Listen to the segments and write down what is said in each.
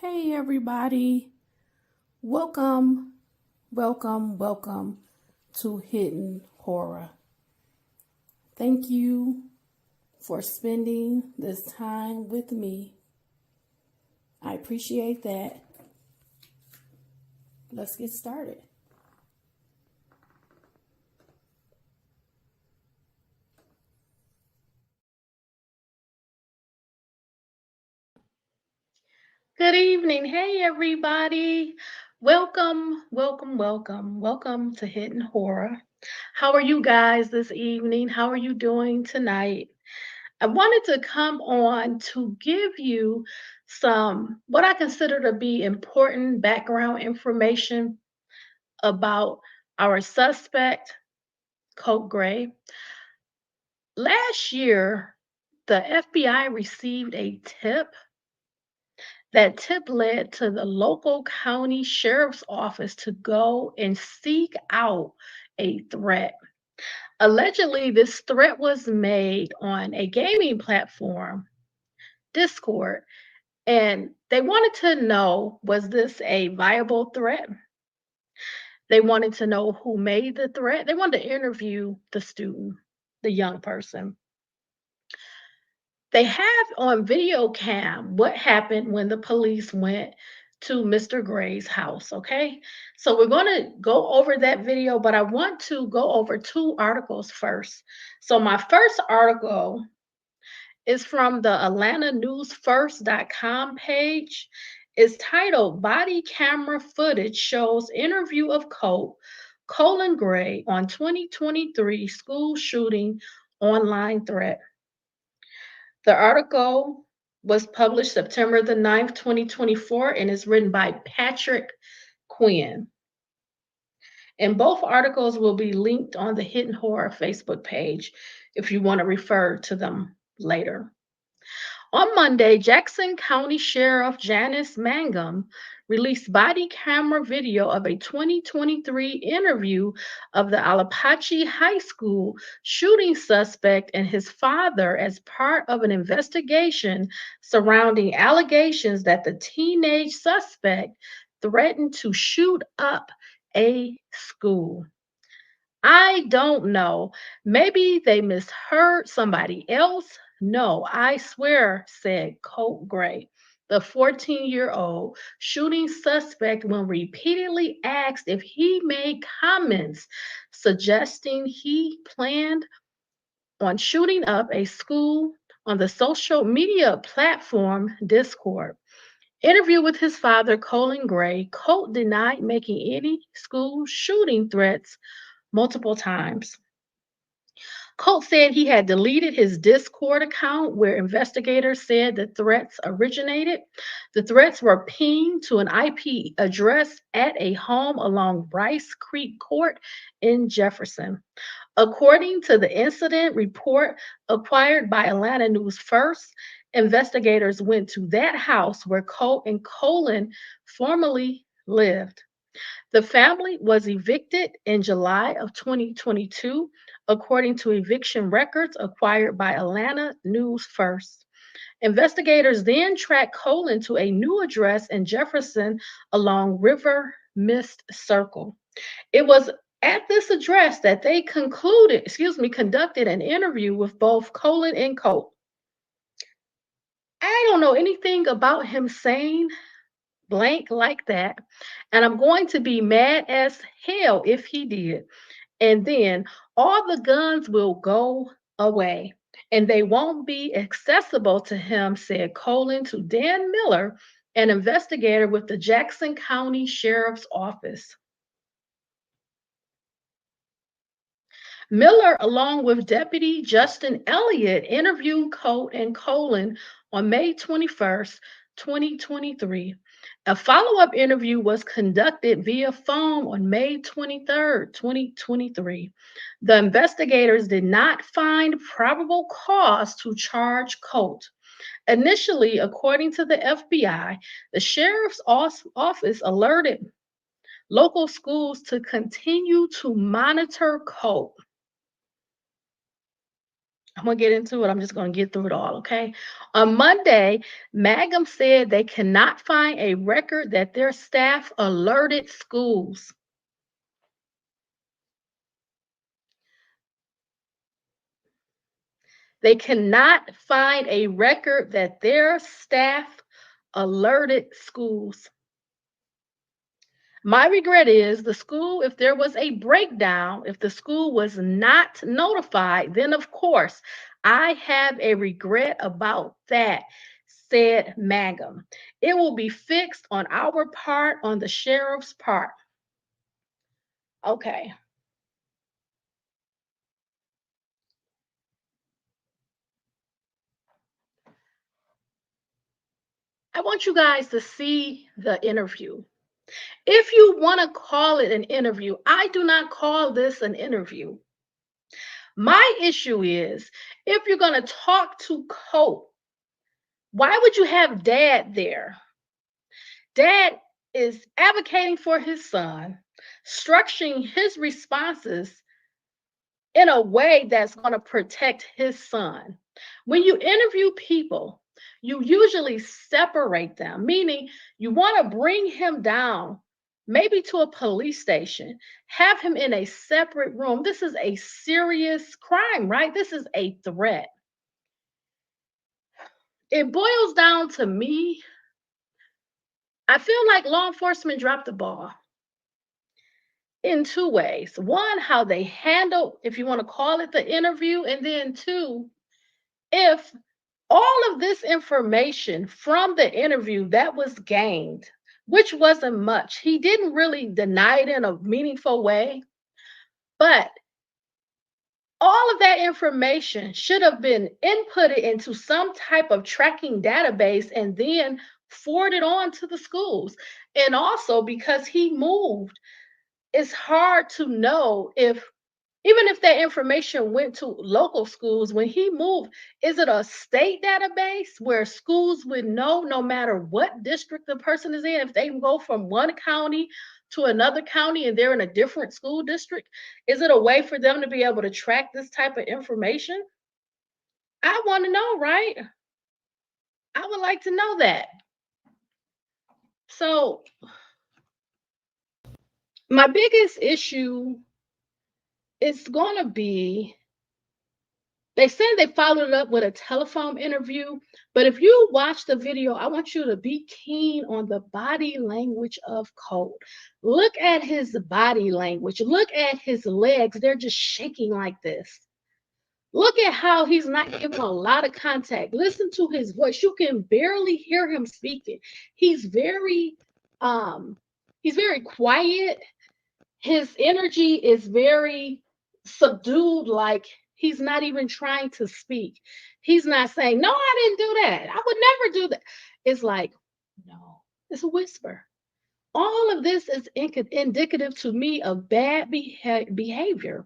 Hey everybody, welcome, welcome to Hidden Horror. Thank you for spending this time with me. I appreciate that. Let's get started. Good evening. Hey everybody. Welcome to Hidden Horror. How are you guys this evening? How are you doing tonight? I wanted to come on to give you some what I consider to be important background information about our suspect, Colt Gray. Last year, the FBI received a tip. That tip led to the local county sheriff's office to go and seek out a threat. Allegedly, this threat was made on a gaming platform, Discord. And they wanted to know, was this a viable threat? They wanted to know who made the threat. They wanted to interview the student, the young person. They have on video cam what happened when the police went to Mr. Gray's house, okay? So we're going to go over that video, but I want to go over two articles first. So my first article is from the AtlantaNewsFirst.com page. It's titled Body Camera Footage Shows Interview of Colin Gray on 2023 School Shooting Online Threat. The article was published September the 9th, 2024, and is written by Patrick Quinn. And both articles will be linked on the Hidden Horror Facebook page if you want to refer to them later. On Monday, Jackson County Sheriff Janice Mangum released body camera video of a 2023 interview of the Alapache High School shooting suspect and his father as part of an investigation surrounding allegations that the teenage suspect threatened to shoot up a school. I don't know. Maybe they misheard somebody else. No, I swear, said Colt Gray, the 14-year-old shooting suspect, when repeatedly asked if he made comments suggesting he planned on shooting up a school on the social media platform Discord. Interview with his father, Colin Gray, Colt denied making any school shooting threats multiple times. Colt said he had deleted his Discord account where investigators said the threats originated. The threats were pinged to an IP address at a home along Bryce Creek Court in Jefferson. According to the incident report acquired by Atlanta News First, investigators went to that house where Colt and Colin formerly lived. The family was evicted in July of 2022, according to eviction records acquired by Atlanta News First. Investigators then tracked Colin to a new address in Jefferson along River Mist Circle. It was at this address that they conducted an interview with both Colin and Colt. I don't know anything about him saying blank like that. And I'm going to be mad as hell if he did. And then all the guns will go away and they won't be accessible to him, said Colin to Dan Miller, an investigator with the Jackson County Sheriff's Office. Miller, along with Deputy Justin Elliott, interviewed Colt and Colin on May 21st, 2023. A follow-up interview was conducted via phone on May 23rd, 2023. The investigators did not find probable cause to charge Colt. Initially, according to the FBI, the sheriff's office alerted local schools to continue to monitor Colt. I'm gonna get into it. I'm just gonna get through it all, okay? On Monday, Mangum said they cannot find a record that their staff alerted schools. They cannot find a record that their staff alerted schools. My regret is the school, if there was a breakdown, if the school was not notified, then of course I have a regret about that, said Mangum. It will be fixed on our part, on the sheriff's part. Okay, I want you guys to see the interview. If you want to call it an interview, I do not call this an interview. My issue is if you're going to talk to Colt, why would you have dad there? Dad is advocating for his son, structuring his responses in a way that's going to protect his son. When you interview people, you usually separate them, meaning you want to bring him down, maybe to a police station, have him in a separate room. This is a serious crime, right? This is a threat. It boils down to me. I feel like law enforcement dropped the ball in two ways. One, how they handle, if you want to call it the interview, and then two, if all of this information from the interview that was gained, which wasn't much, he didn't really deny it in a meaningful way, but all of that information should have been inputted into some type of tracking database and then forwarded on to the schools. And also because he moved, it's hard to know if even if that information went to local schools when he moved, is it a state database where schools would know no matter what district the person is in, if they can go from one county to another county and they're in a different school district? Is it a way for them to be able to track this type of information? I want to know, right? I would like to know that. So, my biggest issue is going to be they said they followed it up with a telephone interview, but if you watch the video, I want you to be keen on the body language of Colt. Look at his body language. Look at his legs. They're just shaking like this. Look at how he's not giving a lot of contact. Listen to his voice. You can barely hear him speaking. He's very um he's very quiet. His energy is very subdued, like he's not even trying to speak. He's not saying, no, I didn't do that. I would never do that. It's like, no, it's a whisper. All of this is indicative to me of bad behavior.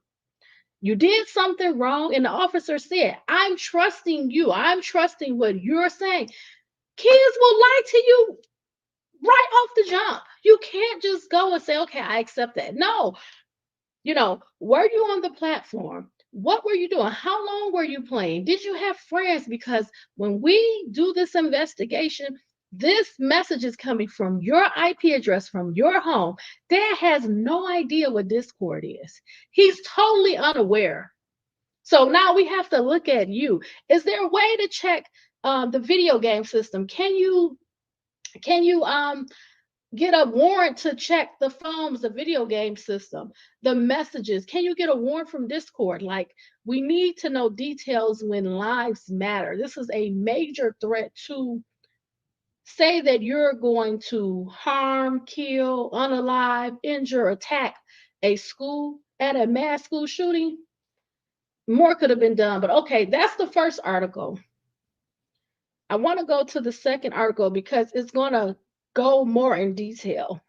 You did something wrong, and the officer said, I'm trusting you. I'm trusting what you're saying. Kids will lie to you right off the jump. You can't just go and say, okay, I accept that. No, were you on the platform? What were you doing? How long were you playing? Did you have friends? Because when we do this investigation, this message is coming from your IP address, from your home. Dad has no idea what Discord is. He's totally unaware. So now we have to look at you. Is there a way to check the video game system? Can you get a warrant to check the phones, the video game system, the messages? Can you get a warrant from Discord? Like, we need to know details when lives matter. This is a major threat to say that you're going to harm, kill, unalive, injure, attack a school at a mass school shooting. More could have been done, but okay, that's the first article. I want to go to the second article because it's going to go more in detail.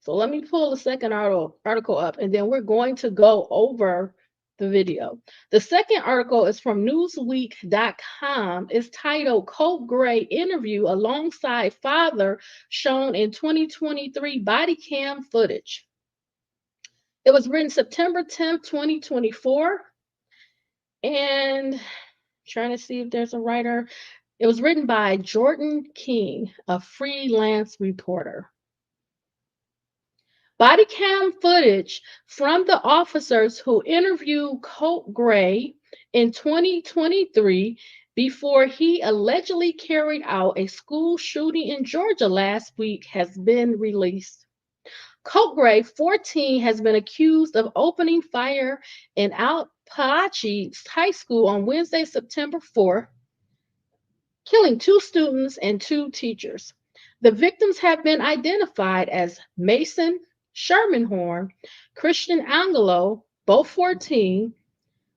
So let me pull the second article up, and then we're going to go over the video. The second article is from Newsweek.com. It's titled Colt Gray Interview Alongside Father Shown in 2023 Body Cam Footage. It was written September 10th, 2024. And trying to see if there's a writer. It was written by Jordan King, a freelance reporter. Body cam footage from the officers who interviewed Colt Gray in 2023 before he allegedly carried out a school shooting in Georgia last week has been released. Colt Gray, 14, has been accused of opening fire in Alpalachi High School on Wednesday, September 4th, killing two students and two teachers. The victims have been identified as Mason Shermanhorn, Christian Angelo, both 14.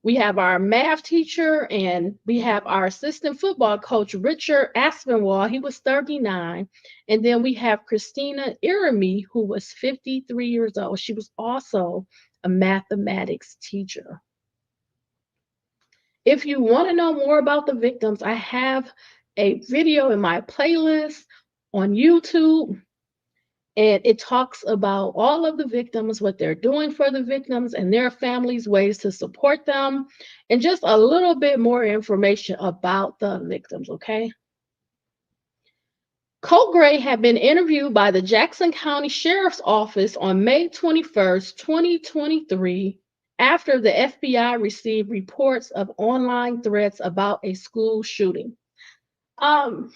We have our math teacher and we have our assistant football coach, Richard Aspinwall. He was 39. And then we have Christina Irami, who was 53 years old. She was also a mathematics teacher. If you want to know more about the victims, I have a video in my playlist on YouTube, and it talks about all of the victims, what they're doing for the victims and their families, ways to support them, and just a little bit more information about the victims, okay? Colt Gray had been interviewed by the Jackson County Sheriff's Office on May 21st, 2023, after the FBI received reports of online threats about a school shooting. Um,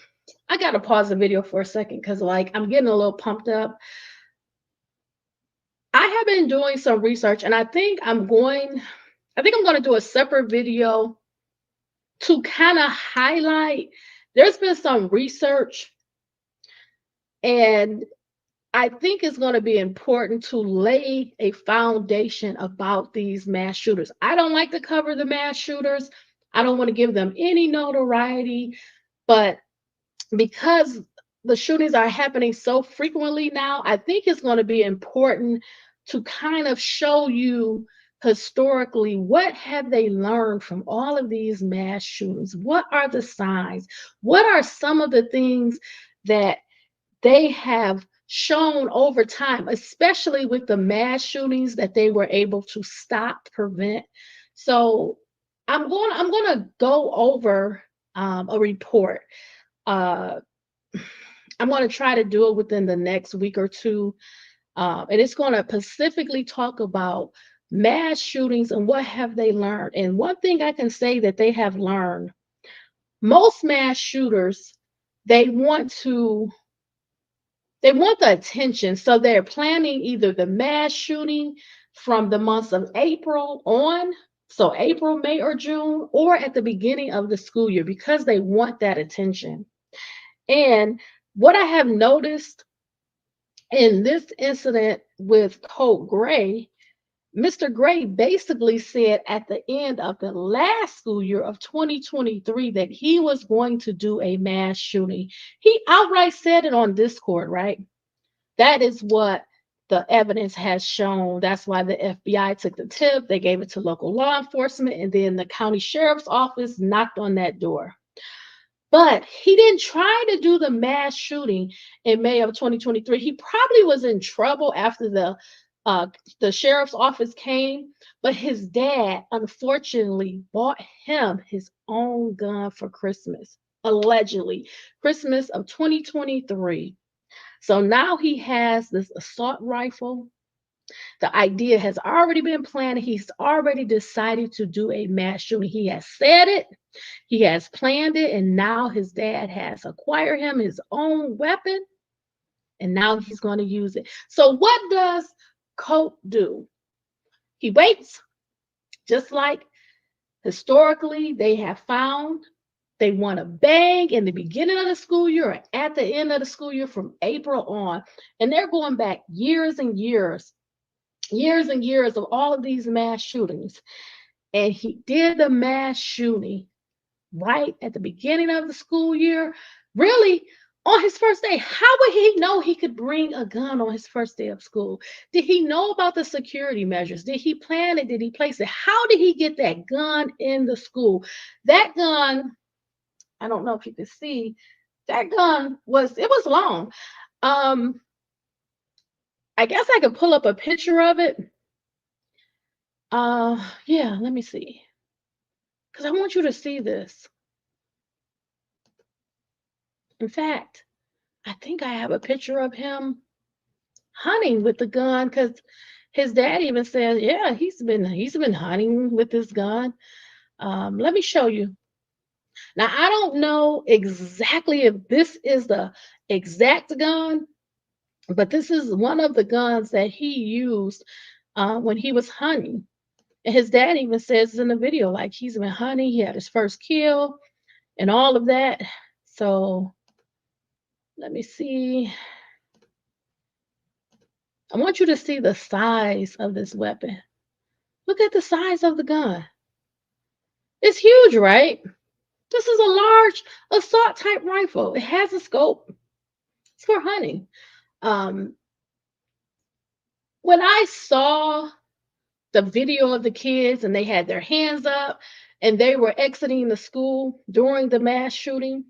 I gotta pause the video for a second because like I'm getting a little pumped up. I have been doing some research and I think I'm going to do a separate video to kind of highlight. There's been some research and I think it's going to be important to lay a foundation about these mass shooters. I don't like to cover the mass shooters. I don't want to give them any notoriety, but because the shootings are happening so frequently now, I think it's going to be important to kind of show you historically what have they learned from all of these mass shootings? What are the signs? What are some of the things that they have shown over time, especially with the mass shootings that they were able to stop, prevent? So I'm going to go over a report. Uh, I'm going to try to do it within the next week or two. And it's going to specifically talk about mass shootings and what have they learned. And one thing I can say that they have learned, most mass shooters, they want to they want the attention. So they're planning either the mass shooting from the months of April on, so April, May, or June, or at the beginning of the school year because they want that attention. And what I have noticed in this incident with Colt Gray, Mr. Gray basically said at the end of the last school year of 2023 that he was going to do a mass shooting. He outright said it on Discord, right? That is what the evidence has shown. That's why the FBI took the tip, they gave it to local law enforcement, and then the county sheriff's office knocked on that door. But he didn't try to do the mass shooting in May of 2023. He probably was in trouble after the sheriff's office came, but his dad unfortunately bought him his own gun for Christmas, allegedly, Christmas of 2023. So now he has this assault rifle. The idea has already been planned. He's already decided to do a mass shooting. He has said it, he has planned it, and now his dad has acquired him his own weapon, and now he's going to use it. So, what does Colt do? He waits, just like historically they have found. They want to bang in the beginning of the school year or at the end of the school year from April on. And they're going back years and years, years and years of all of these mass shootings. And he did the mass shooting right at the beginning of the school year, really on his first day. How would he know he could bring a gun on his first day of school? Did he know about the security measures? Did he plan it? Did he place it? How did he get that gun in the school? That gun, I don't know if you can see, that gun was long. Um, I guess I could pull up a picture of it. Yeah, let me see. because I want you to see this. In fact, I think I have a picture of him hunting with the gun because his dad even said, yeah, he's been hunting with this gun. Let me show you. Now I don't know exactly if this is the exact gun, but this is one of the guns that he used when he was hunting. And his dad even says in the video, like he's been hunting, he had his first kill and all of that. So let me see. I want you to see the size of this weapon. Look at the size of the gun. It's huge, right? This is a large assault type rifle. It has a scope. It's for hunting. Um, when I saw the video of the kids and they had their hands up and they were exiting the school during the mass shooting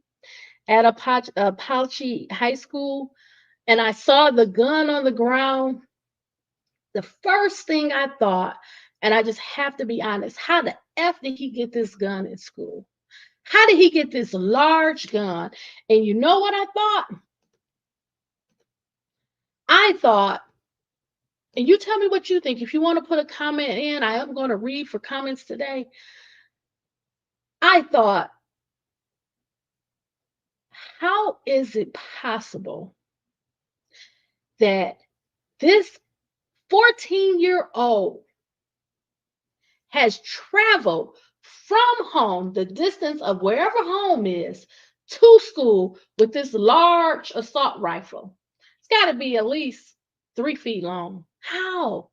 at Apache High School, and I saw the gun on the ground, the first thing I thought, and I just have to be honest, how the F did he get this gun in school? How did he get this large gun? And you know what I thought? I thought, and you tell me what you think. If you want to put a comment in, I am going to read for comments today. I thought, how is it possible that this 14-year-old has traveled from home, the distance of wherever home is, to school with this large assault rifle? It's got to be at least 3 feet long. How?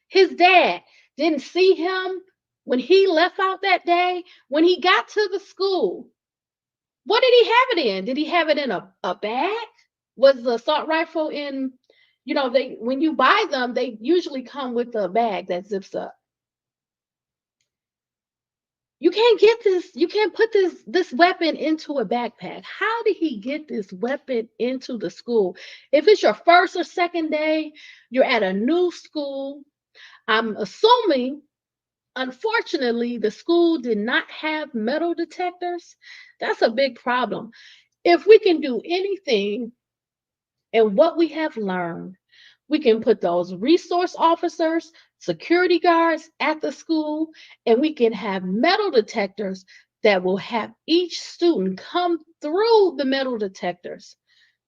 His dad didn't see him when he left out that day. When he got to the school, what did he have it in? Did he have it in a bag? Was the assault rifle in, they when you buy them, they usually come with a bag that zips up. You can't put this weapon into a backpack. How did he get this weapon into the school? If it's your first or second day, you're at a new school. I'm assuming, unfortunately, the school did not have metal detectors. That's a big problem. If we can do anything and what we have learned, we can put those resource officers, security guards at the school, and we can have metal detectors that will have each student come through the metal detectors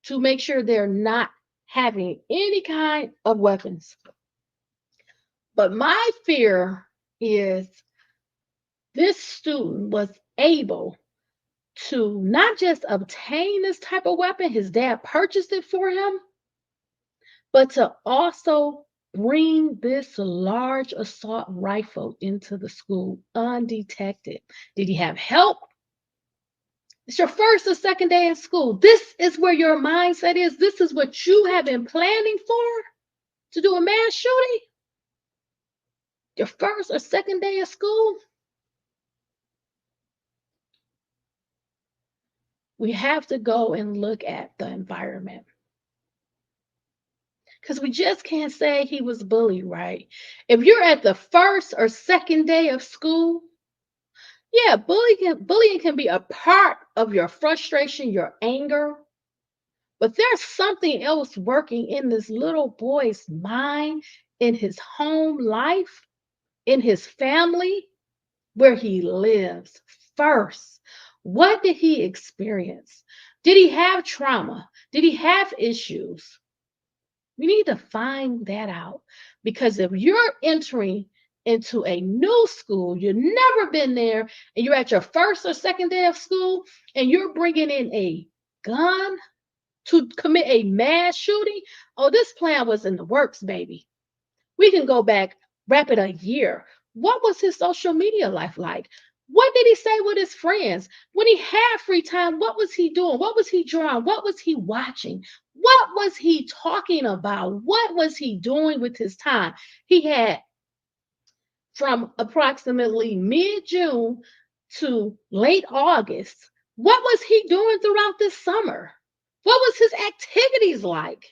to make sure they're not having any kind of weapons. But my fear is this student was able to not just obtain this type of weapon, his dad purchased it for him, but to also bring this large assault rifle into the school undetected. Did he have help? It's your first or second day in school. This is where your mindset is. This is what you have been planning for to do a mass shooting. Your first or second day of school. We have to go and look at the environment. Because we just can't say he was bullied, right? If you're at the first or second day of school, yeah, bullying can be a part of your frustration, your anger, but there's something else working in this little boy's mind, in his home life, in his family, where he lives first. What did he experience? Did he have trauma? Did he have issues? We need to find that out, because if you're entering into a new school, you've never been there, and you're at your first or second day of school, and you're bringing in a gun to commit a mass shooting, oh, this plan was in the works, baby. We can go back, wrap it a year. What was his social media life like? What did he say with his friends? When he had free time, what was he doing? What was he drawing? What was he watching? What was he talking about? What was he doing with his time? He had from approximately mid-June to late August. What was he doing throughout this summer? What was his activities like?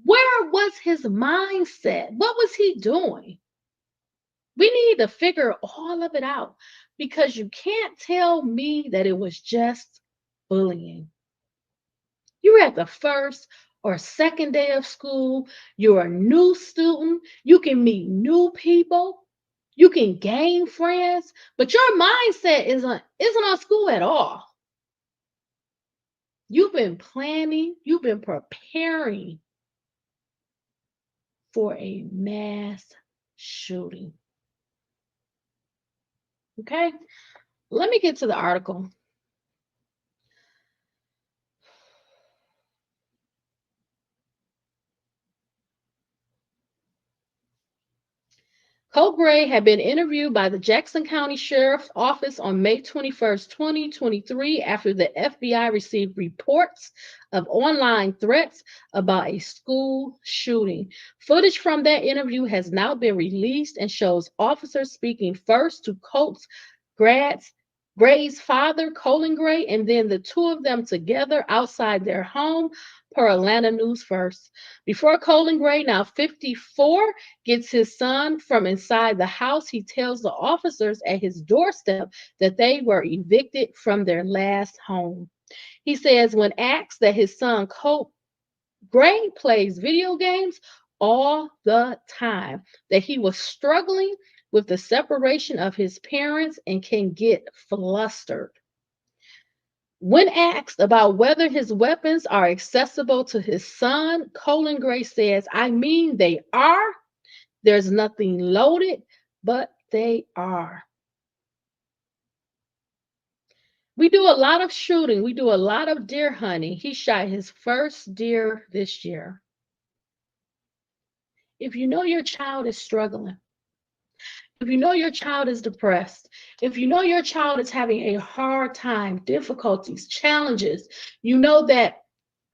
Where was his mindset? What was he doing? We need to figure all of it out. because you can't tell me that it was just bullying. You're at the first or second day of school, you're a new student, you can meet new people, you can gain friends, but your mindset isn't on school at all. You've been planning, you've been preparing for a mass shooting. Okay? Let me get to the article. Colt Gray had been interviewed by the Jackson County Sheriff's Office on May 21st, 2023, after the FBI received reports of online threats about a school shooting. Footage from that interview has now been released and shows officers speaking first to Colt's grads Gray's father, Colin Gray, and then the two of them together outside their home, per Atlanta News First. Before Colin Gray, now 54, gets his son from inside the house, he tells the officers at his doorstep that they were evicted from their last home. He says when asked that his son Colt Gray plays video games all the time, that he was struggling with the separation of his parents and can get flustered. When asked about whether his weapons are accessible to his son, Colin Gray says, I mean, they are. There's nothing loaded, but they are. We do a lot of shooting. We do a lot of deer hunting. He shot his first deer this year. If you know your child is struggling, if you know your child is depressed, if you know your child is having a hard time, difficulties, challenges, you know that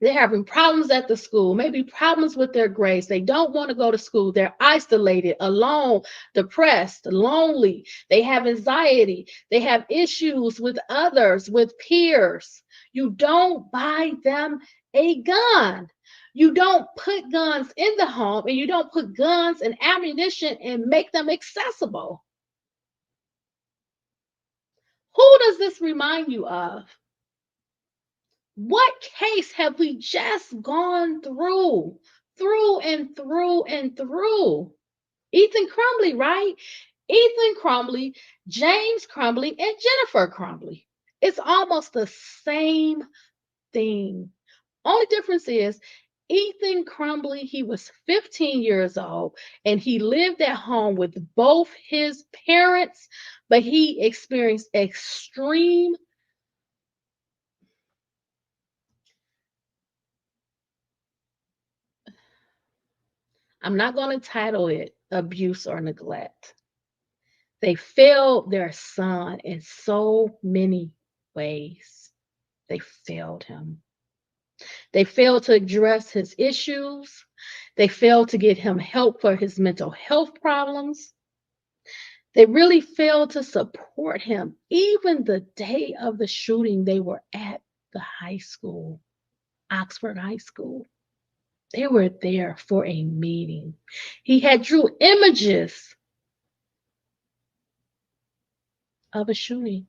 they're having problems at the school, maybe problems with their grades. They don't want to go to school. They're isolated, alone, depressed, lonely. They have anxiety. They have issues with others, with peers. You don't buy them a gun. You don't put guns in the home, and you don't put guns and ammunition and make them accessible. Who does this remind you of? What case have we just gone through and through and through? Ethan Crumbley, right? Ethan Crumbley, James Crumbley, and Jennifer Crumbley. It's almost the same thing. Only difference is Ethan Crumbley, he was 15 years old and he lived at home with both his parents, but he experienced extreme. I'm not going to title it abuse or neglect. They failed their son in so many ways. They failed him. They failed to address his issues. They failed to get him help for his mental health problems. They really failed to support him. Even the day of the shooting, they were at the high school, Oxford High School. They were there for a meeting. He had drew images of a shooting,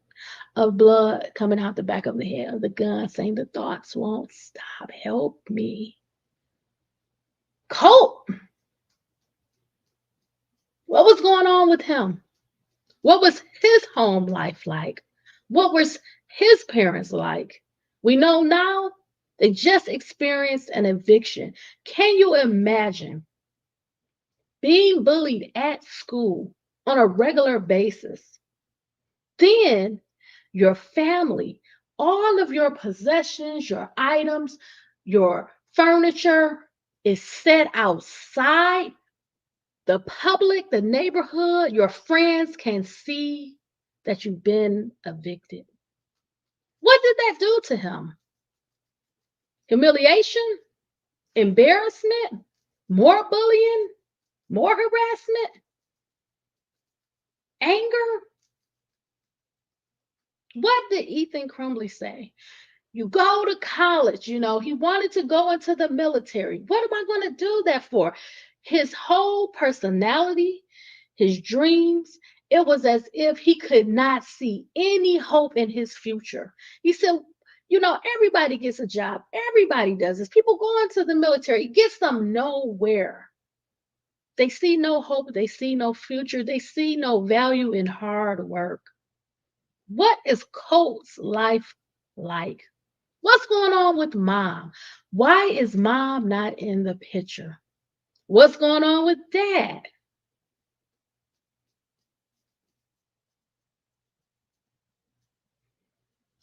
of blood coming out the back of the head of the gun, saying the thoughts won't stop. Help me. Colt, what was going on with him? What was his home life like? What was his parents like? We know now they just experienced an eviction. Can you imagine being bullied at school on a regular basis? Then your family, all of your possessions, your items, your furniture is set outside. The public, the neighborhood, your friends can see that you've been evicted. What did that do to him? Humiliation? Embarrassment? More bullying? More harassment? Anger? What did Ethan Crumbley say? You go to college, he wanted to go into the military. What am I going to do that for? His whole personality, his dreams, It was as if he could not see any hope in his future. He said, everybody gets a job. Everybody does this. People go into the military. It gets them nowhere. They see no hope. They see no future. They see no value in hard work. What is Colt's life like? What's going on with mom? Why is mom not in the picture? What's going on with dad?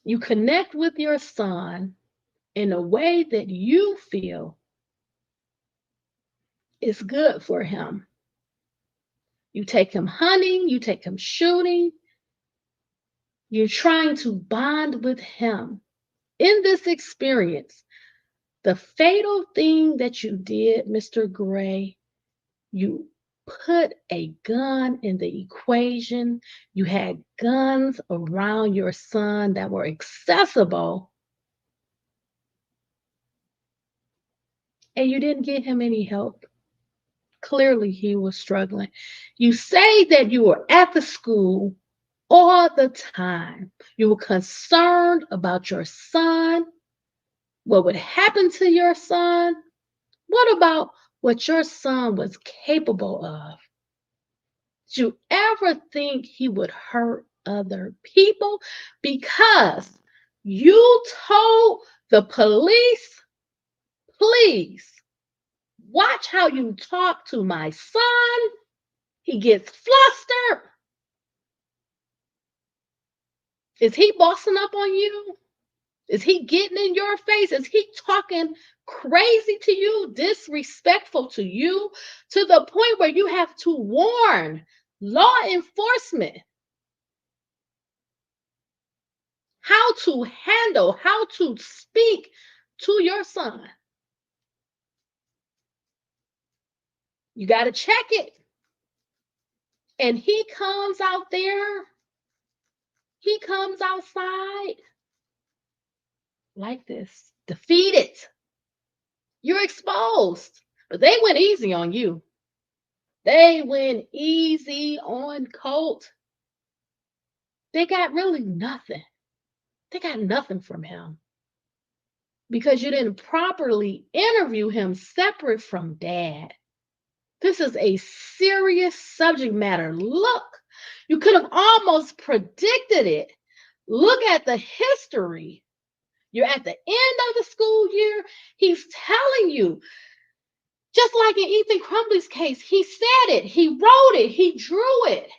You connect with your son in a way that you feel is good for him. You take him hunting, you take him shooting, you're trying to bond with him. In this experience, the fatal thing that you did, Mr. Gray, you put a gun in the equation. You had guns around your son that were accessible, and you didn't get him any help. Clearly, he was struggling. You say that you were at the school all the time. You were concerned about your son, what would happen to your son. What about what your son was capable of? Did you ever think he would hurt other people? Because you told the police, please watch how you talk to my son. He gets flustered. Is he bossing up on you? Is he getting in your face? Is he talking crazy to you, disrespectful to you, to the point where you have to warn law enforcement how to handle, how to speak to your son? You got to check it. And he comes out there, he comes outside like this, defeated. You're exposed. But they went easy on you. They went easy on Colt. They got really nothing. They got nothing from him because you didn't properly interview him separate from dad. This is a serious subject matter. Look, you could have almost predicted it. Look at the history. You're at the end of the school year. He's telling you, just like in Ethan Crumbley's case, he said it, he wrote it, he drew it.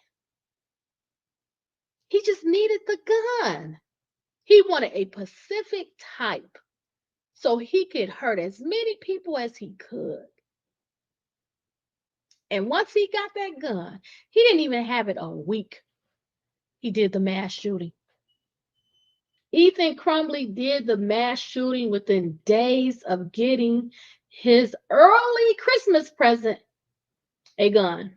He just needed the gun. He wanted a Pacific type so he could hurt as many people as he could. And once he got that gun, he didn't even have it a week. He did the mass shooting. Ethan Crumbley did the mass shooting within days of getting his early Christmas present, a gun.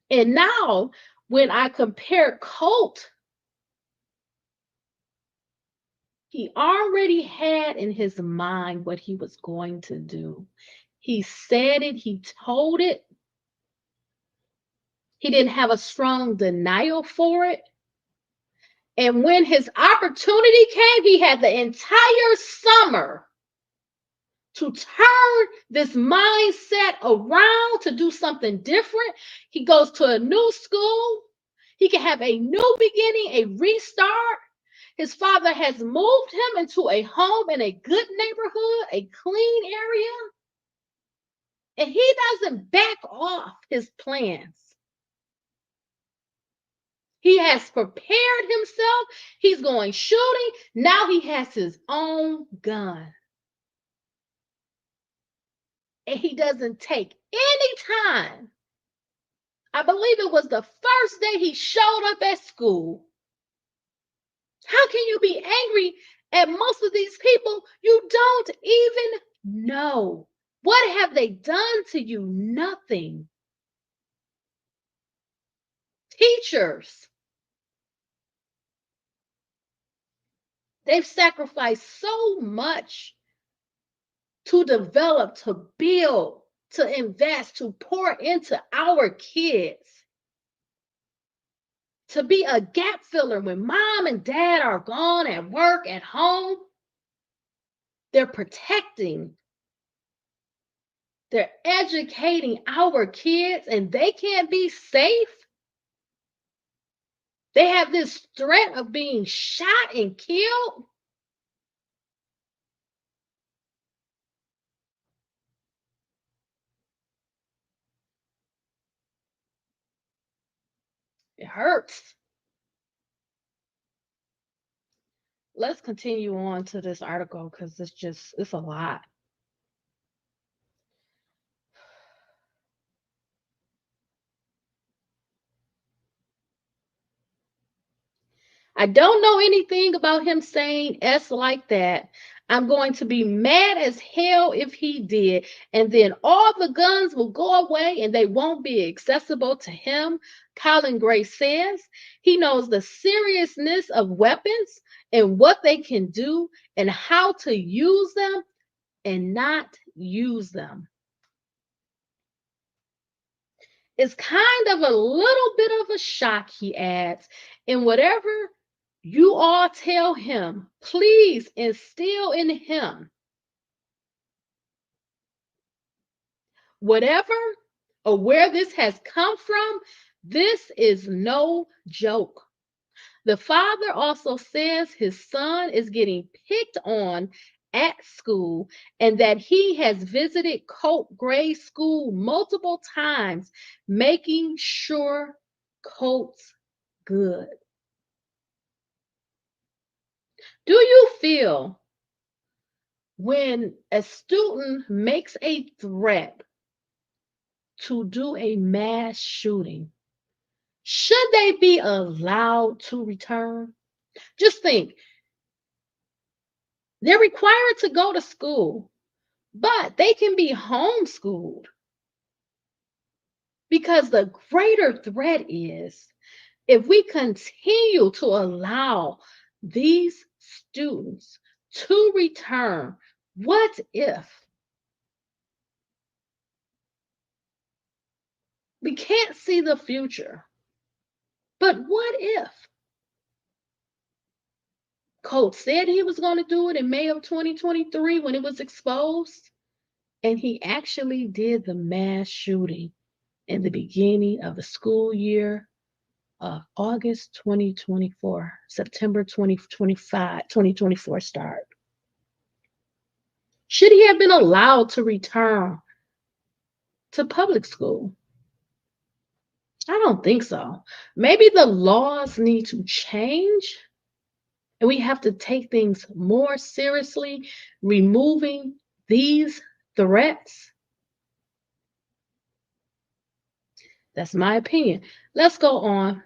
And now, when I compare Colt, he already had in his mind what he was going to do. He said it, he told it. He didn't have a strong denial for it. And when his opportunity came, he had the entire summer to turn this mindset around, to do something different. He goes to a new school. He can have a new beginning, a restart. His father has moved him into a home in a good neighborhood, a clean area. And he doesn't back off his plans. He has prepared himself. He's going shooting. Now he has his own gun. And he doesn't take any time. I believe it was the first day he showed up at school. How can you be angry at most of these people you don't even know? What have they done to you? Nothing. Teachers, they've sacrificed so much to develop, to build, to invest, to pour into our kids. to be a gap filler when mom and dad are gone at work, at home. They're protecting, they're educating our kids, and they can't be safe. They have this threat of being shot and killed. It hurts. Let's continue on to this article because it's a lot. I don't know anything about him saying S like that. I'm going to be mad as hell if he did. And then all the guns will go away and they won't be accessible to him. Colin Gray says he knows the seriousness of weapons and what they can do and how to use them and not use them. It's kind of a little bit of a shock, he adds, in whatever you all tell him, please instill in him whatever or where this has come from. This is no joke. The father also says his son is getting picked on at school and that he has visited Colt Gray School multiple times, making sure Colt's good. Do you feel when a student makes a threat to do a mass shooting, should they be allowed to return? Just think, they're required to go to school, but they can be homeschooled because the greater threat is if we continue to allow these students to return, what if? We can't see the future, but what if? Colt said he was going to do it in May of 2023 when it was exposed, and he actually did the mass shooting in the beginning of the school year of August 2024, September 2025, 2024 start. Should he have been allowed to return to public school? I don't think so. Maybe the laws need to change and we have to take things more seriously, removing these threats. That's my opinion. Let's go on.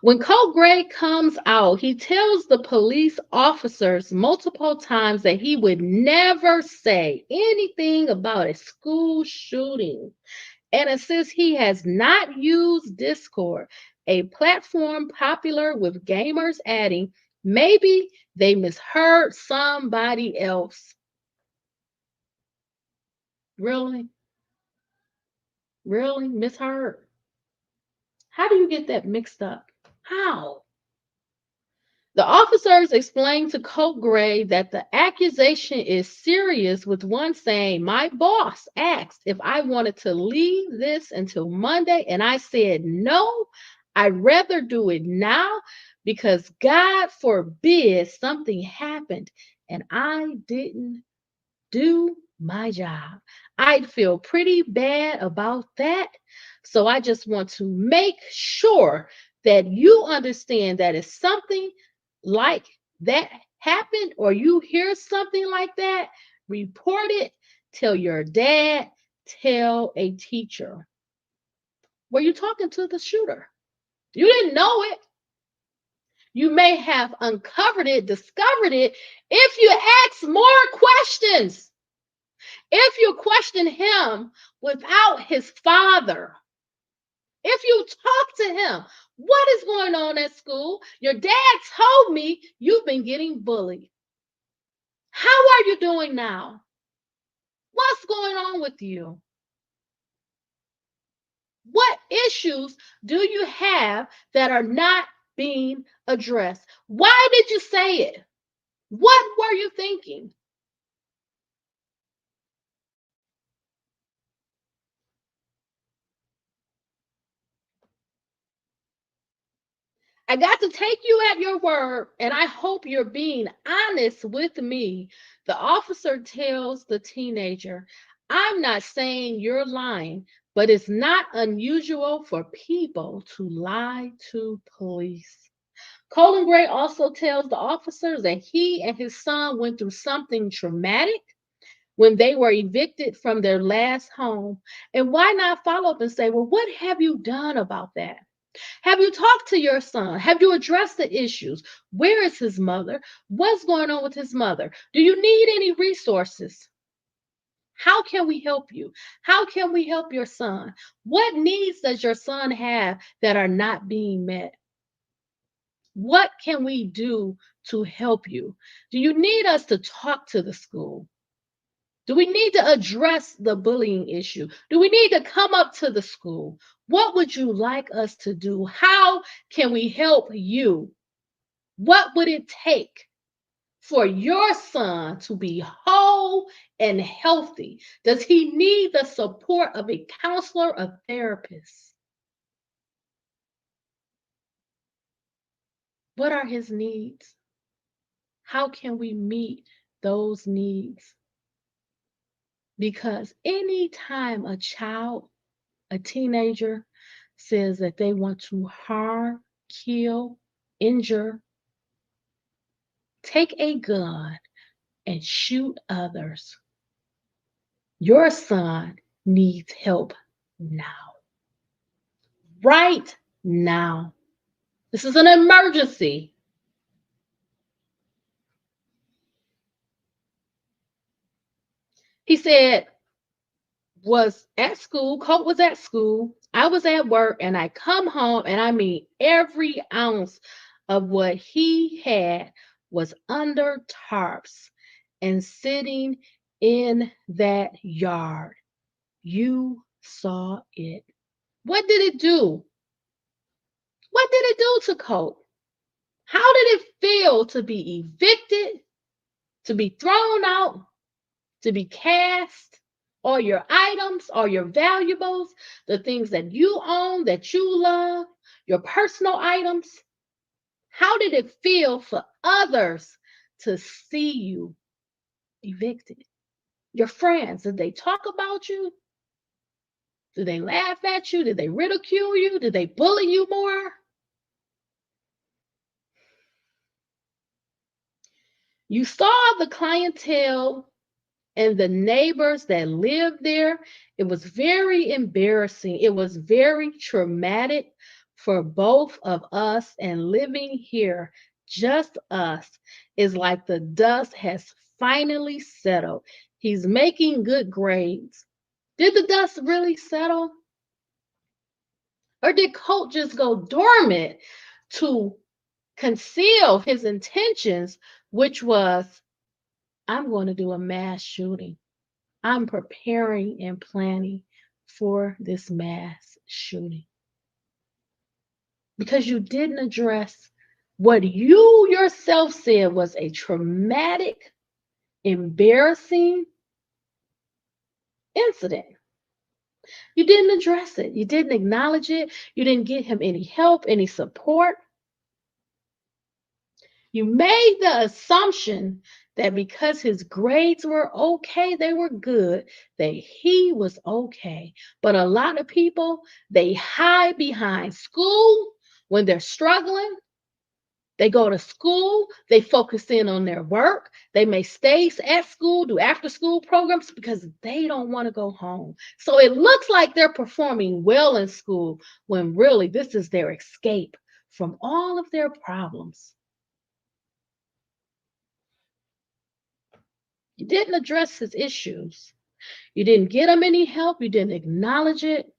When Colt Gray comes out, he tells the police officers multiple times that he would never say anything about a school shooting and insists he has not used Discord, a platform popular with gamers, adding, maybe they misheard somebody else. Really? Really? Misheard? How do you get that mixed up? How? The officers explained to Colt Gray that the accusation is serious, with one saying, my boss asked if I wanted to leave this until Monday, and I said, no, I'd rather do it now because God forbid something happened and I didn't do my job. I'd feel pretty bad about that. So I just want to make sure that you understand that if something like that happened or you hear something like that, report it, tell your dad, tell a teacher. Were you talking to the shooter? You didn't know it. You may have uncovered it, discovered it, if you ask more questions. If you question him without his father, if you talk to him, what is going on at school? Your dad told me you've been getting bullied. How are you doing now? What's going on with you? What issues do you have that are not being addressed? Why did you say it? What were you thinking? I got to take you at your word, and I hope you're being honest with me. The officer tells the teenager, I'm not saying you're lying, but it's not unusual for people to lie to police. Colin Gray also tells the officers that he and his son went through something traumatic when they were evicted from their last home. And why not follow up and say, well, what have you done about that? Have you talked to your son? Have you addressed the issues? Where is his mother? What's going on with his mother? Do you need any resources? How can we help you? How can we help your son? What needs does your son have that are not being met? What can we do to help you? Do you need us to talk to the school? Do we need to address the bullying issue? Do we need to come up to the school? What would you like us to do? How can we help you? What would it take for your son to be whole and healthy? Does he need the support of a counselor, a therapist? What are his needs? How can we meet those needs? Because anytime a child, a teenager, says that they want to harm, kill, injure, take a gun, and shoot others, your son needs help now. Right now. This is an emergency. He said, was at school, Colt was at school, I was at work, and I come home, and I mean, every ounce of what he had was under tarps and sitting in that yard. You saw it. What did it do? What did it do to Colt? How did it feel to be evicted, to be thrown out, to be cast? All your items, all your valuables, the things that you own, that you love, your personal items. How did it feel for others to see you evicted? Your friends, did they talk about you? Did they laugh at you? Did they ridicule you? Did they bully you more? You saw the clientele and the neighbors that lived there. It was very embarrassing. It was very traumatic for both of us. And living here, just us, is like the dust has finally settled. He's making good grades. Did the dust really settle? Or did Colt just go dormant to conceal his intentions, which was, I'm going to do a mass shooting. I'm preparing and planning for this mass shooting. Because you didn't address what you yourself said was a traumatic, embarrassing incident. You didn't address it. You didn't acknowledge it. You didn't give him any help, any support. You made the assumption that because his grades were okay, they were good, that he was okay. But a lot of people, they hide behind school when they're struggling. They go to school, they focus in on their work. They may stay at school, do after school programs because they don't want to go home. So it looks like they're performing well in school when really this is their escape from all of their problems. You didn't address his issues. You didn't get him any help. You didn't acknowledge it.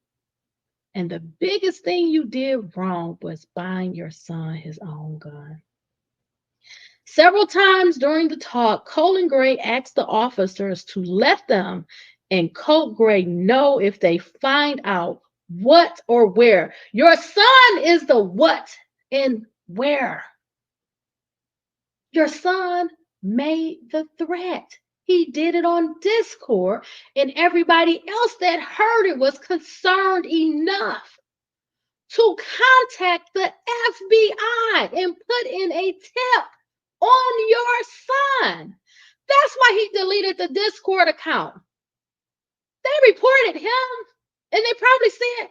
And the biggest thing you did wrong was buying your son his own gun. Several times during the talk, Colin Gray asked the officers to let them and Colt Gray know if they find out What or where? Your son is the what and where. Your son made the threat. He did it on Discord, and everybody else that heard it was concerned enough to contact the FBI and put in a tip on your son. That's why he deleted the Discord account. They reported him, and they probably said,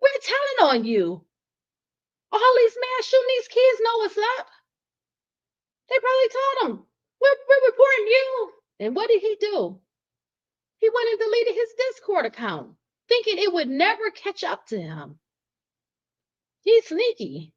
"We're telling on you. All these mass shooting, these kids know what's up." They probably told him, we're reporting you. And what did he do? He went and deleted his Discord account, thinking it would never catch up to him. He's sneaky.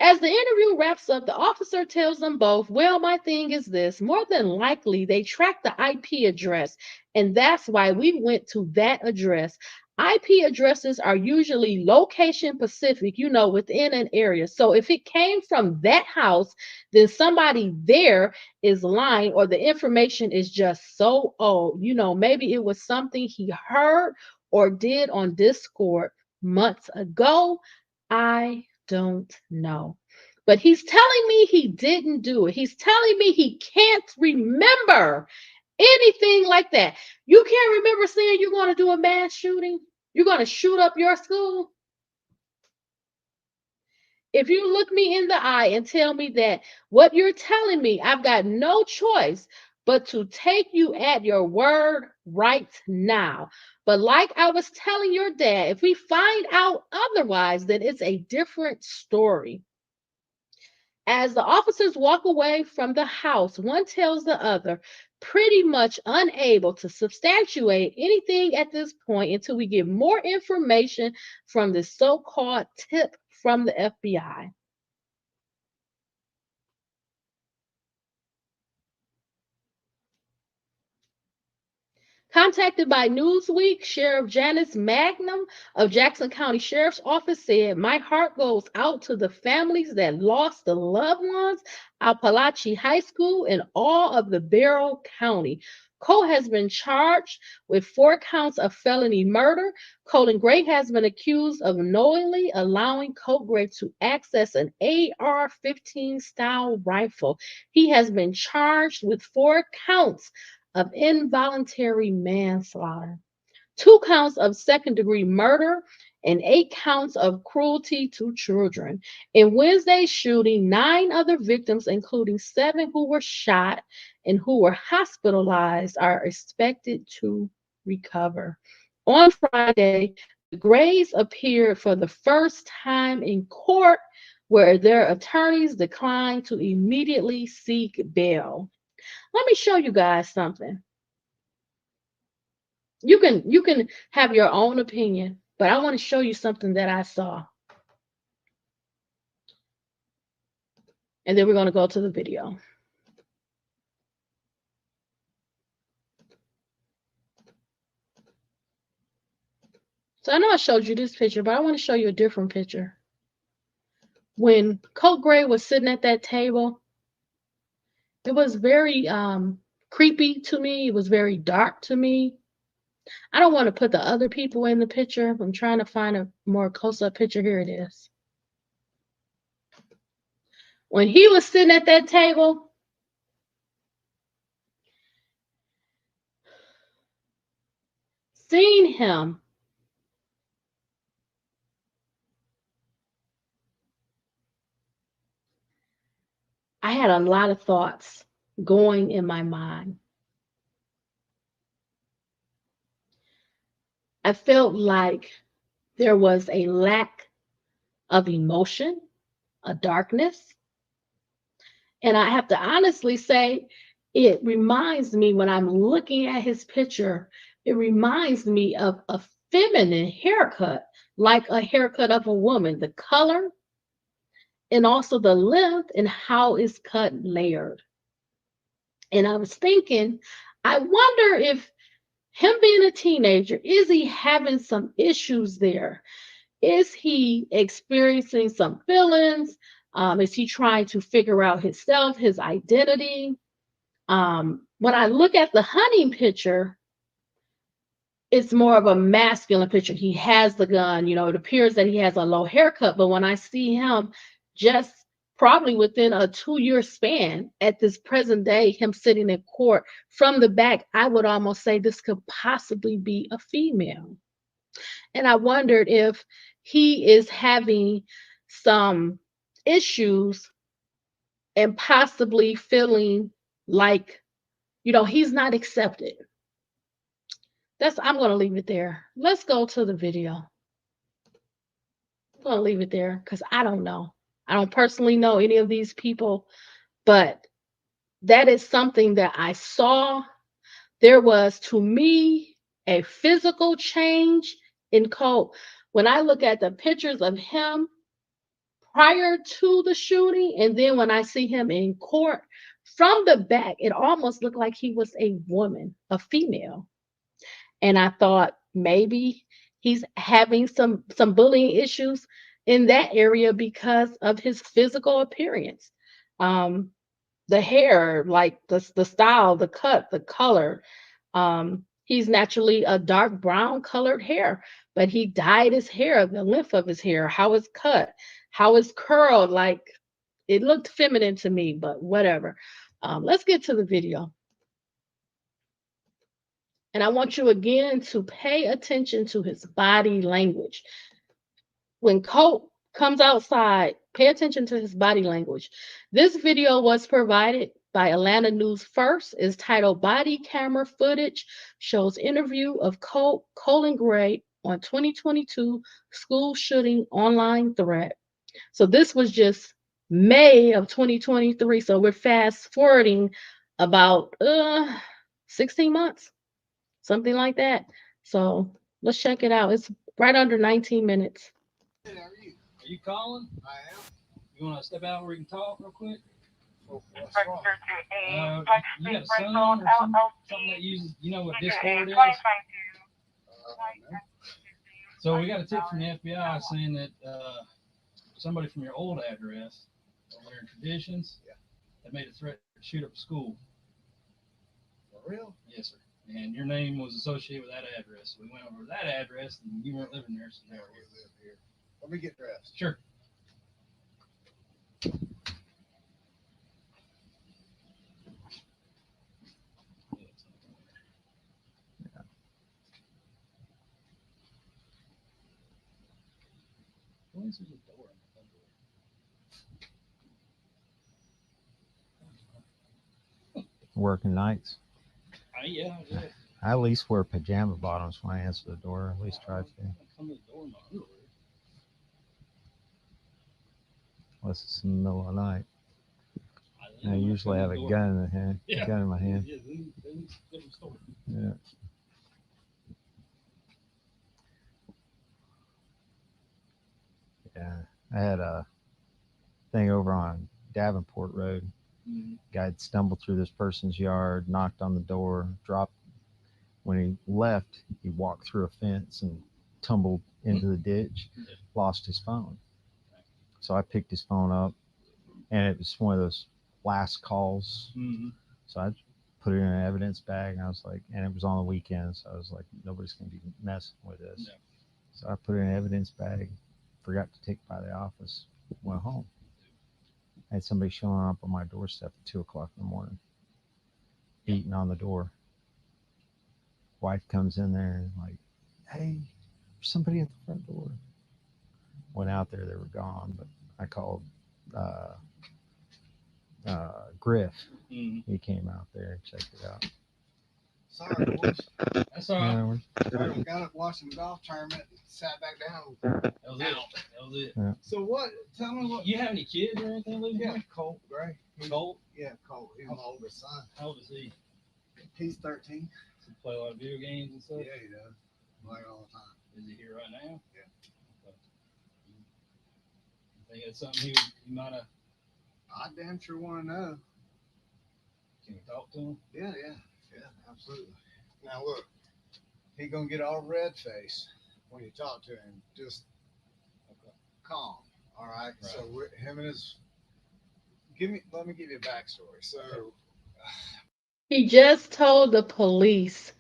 As the interview wraps up, the officer tells them both, "Well, my thing is this. More than likely, they tracked the IP address, and that's why we went to that address. IP addresses are usually location specific, within an area. So if it came from that house, then somebody there is lying, or the information is just so old. Maybe it was something he heard or did on Discord months ago. I don't know. But he's telling me he didn't do it. He's telling me he can't remember anything like that. You can't remember saying you're going to do a mass shooting? You're going to shoot up your school? If you look me in the eye and tell me that what you're telling me, I've got no choice but to take you at your word right now. But like I was telling your dad, if we find out otherwise, then it's a different story." As the officers walk away from the house, one tells the other, pretty much unable to substantiate anything at this point until we get more information from this so-called tip from the FBI. Contacted by Newsweek, Sheriff Janice Magnum of Jackson County Sheriff's Office said, "My heart goes out to the families that lost the loved ones at Apalachee High School and all of the Barrow County." Colt has been charged with 4 counts of felony murder. Colin Gray has been accused of knowingly allowing Colt Gray to access an AR-15 style rifle. He has been charged with 4 counts of involuntary manslaughter, 2 counts of second-degree murder, and 8 counts of cruelty to children. In Wednesday's shooting, 9 other victims, including 7 who were shot and who were hospitalized, are expected to recover. On Friday, the Grays appeared for the first time in court, where their attorneys declined to immediately seek bail. Let me show you guys something. You can have your own opinion, but I want to show you something that I saw. And then we're going to go to the video. So I know I showed you this picture, but I want to show you a different picture. When Colt Gray was sitting at that table, it was very creepy to me. It was very dark to me. I don't want to put the other people in the picture. I'm trying to find a more close-up picture. Here it is. When he was sitting at that table, seeing him, I had a lot of thoughts going in my mind. I felt like there was a lack of emotion, a darkness. And I have to honestly say, it reminds me, when I'm looking at his picture, it reminds me of a feminine haircut, like a haircut of a woman, the color and also the length and how it's cut layered. And I was thinking, I wonder if him being a teenager, is he having some issues there? Is he experiencing some feelings? Is he trying to figure out himself, his identity? When I look at the hunting picture, it's more of a masculine picture. He has the gun, it appears that he has a low haircut, but when I see him just probably within a 2-year span at this present day, him sitting in court from the back, I would almost say this could possibly be a female. And I wondered if he is having some issues and possibly feeling like, he's not accepted. I'm going to leave it there. Let's go to the video. I'm going to leave it there because I don't know. I don't personally know any of these people, but that is something that I saw. There was, to me, a physical change in Colt. When I look at the pictures of him prior to the shooting, and then when I see him in court from the back, it almost looked like he was a woman, a female. And I thought maybe he's having some bullying issues in that area because of his physical appearance. Um, the hair, like the style, the cut, the color. He's naturally a dark brown colored hair, but he dyed his hair, the length of his hair, how it's cut, how it's curled. Like it looked feminine to me, but whatever. Let's get to the video. And I want you again to pay attention to his body language. When Colt comes outside, pay attention to his body language. This video was provided by Atlanta News First. Is titled Body Camera Footage Shows Interview of Colin Gray on 2022 School Shooting Online Thread. So this was just May of 2023. So we're fast forwarding about 16 months. Something like that. So let's check it out. It's right under 19 minutes. Hey, how are you? Are you Colin? I am. You want to step out where we can talk real quick? Oh, what's wrong? You got a son or something that uses, you know what Discord is? So we got a tip from the FBI saying that somebody from your old address over there in Traditions had made a threat to shoot up a school. For real? Yes, sir. And your name was associated with that address. So we went over to that address, and you weren't living there. So now we live here. Let me get dressed. Sure. Working nights. Yeah. I at least wear pajama bottoms when I answer the door. At least try to. Unless it's in the middle of the night. I usually have a gun in the hand. A gun in my hand. Yeah. Yeah. I had a thing over on Davenport Road. Guy had stumbled through this person's yard, knocked on the door, dropped. When he left, he walked through a fence and tumbled into the ditch, lost his phone. So I picked his phone up, and it was one of those last calls. So I put it in an evidence bag, and I was like, and it was on the weekend, so I was like, nobody's going to be messing with this. So I put it in an evidence bag, forgot to take it by the office, went home. I had somebody showing up on my doorstep at 2 o'clock in the morning, beating on the door. Wife comes in there and like, hey, there's somebody at the front door. Went out there, they were gone, but I called Griff. He came out there and checked it out. Sorry, boys. That's all right. Yeah, I got up watching the golf tournament and sat back down. That was it. Yeah. So what? Tell me what. You have any kids or anything living here? Colt Gray. Colt? Yeah, Colt. He's my oldest son. How old is he? He's 13. Does he play a lot of video games and stuff? Yeah, he does. Play all the time. Is he here right now? Yeah. You think that's something he might have? I damn sure want to know. Can we talk to him? Yeah, absolutely. Now look, he gonna get all red face when you talk to him. Just calm, all right? So him and his. Let me give you a backstory. So he just told the police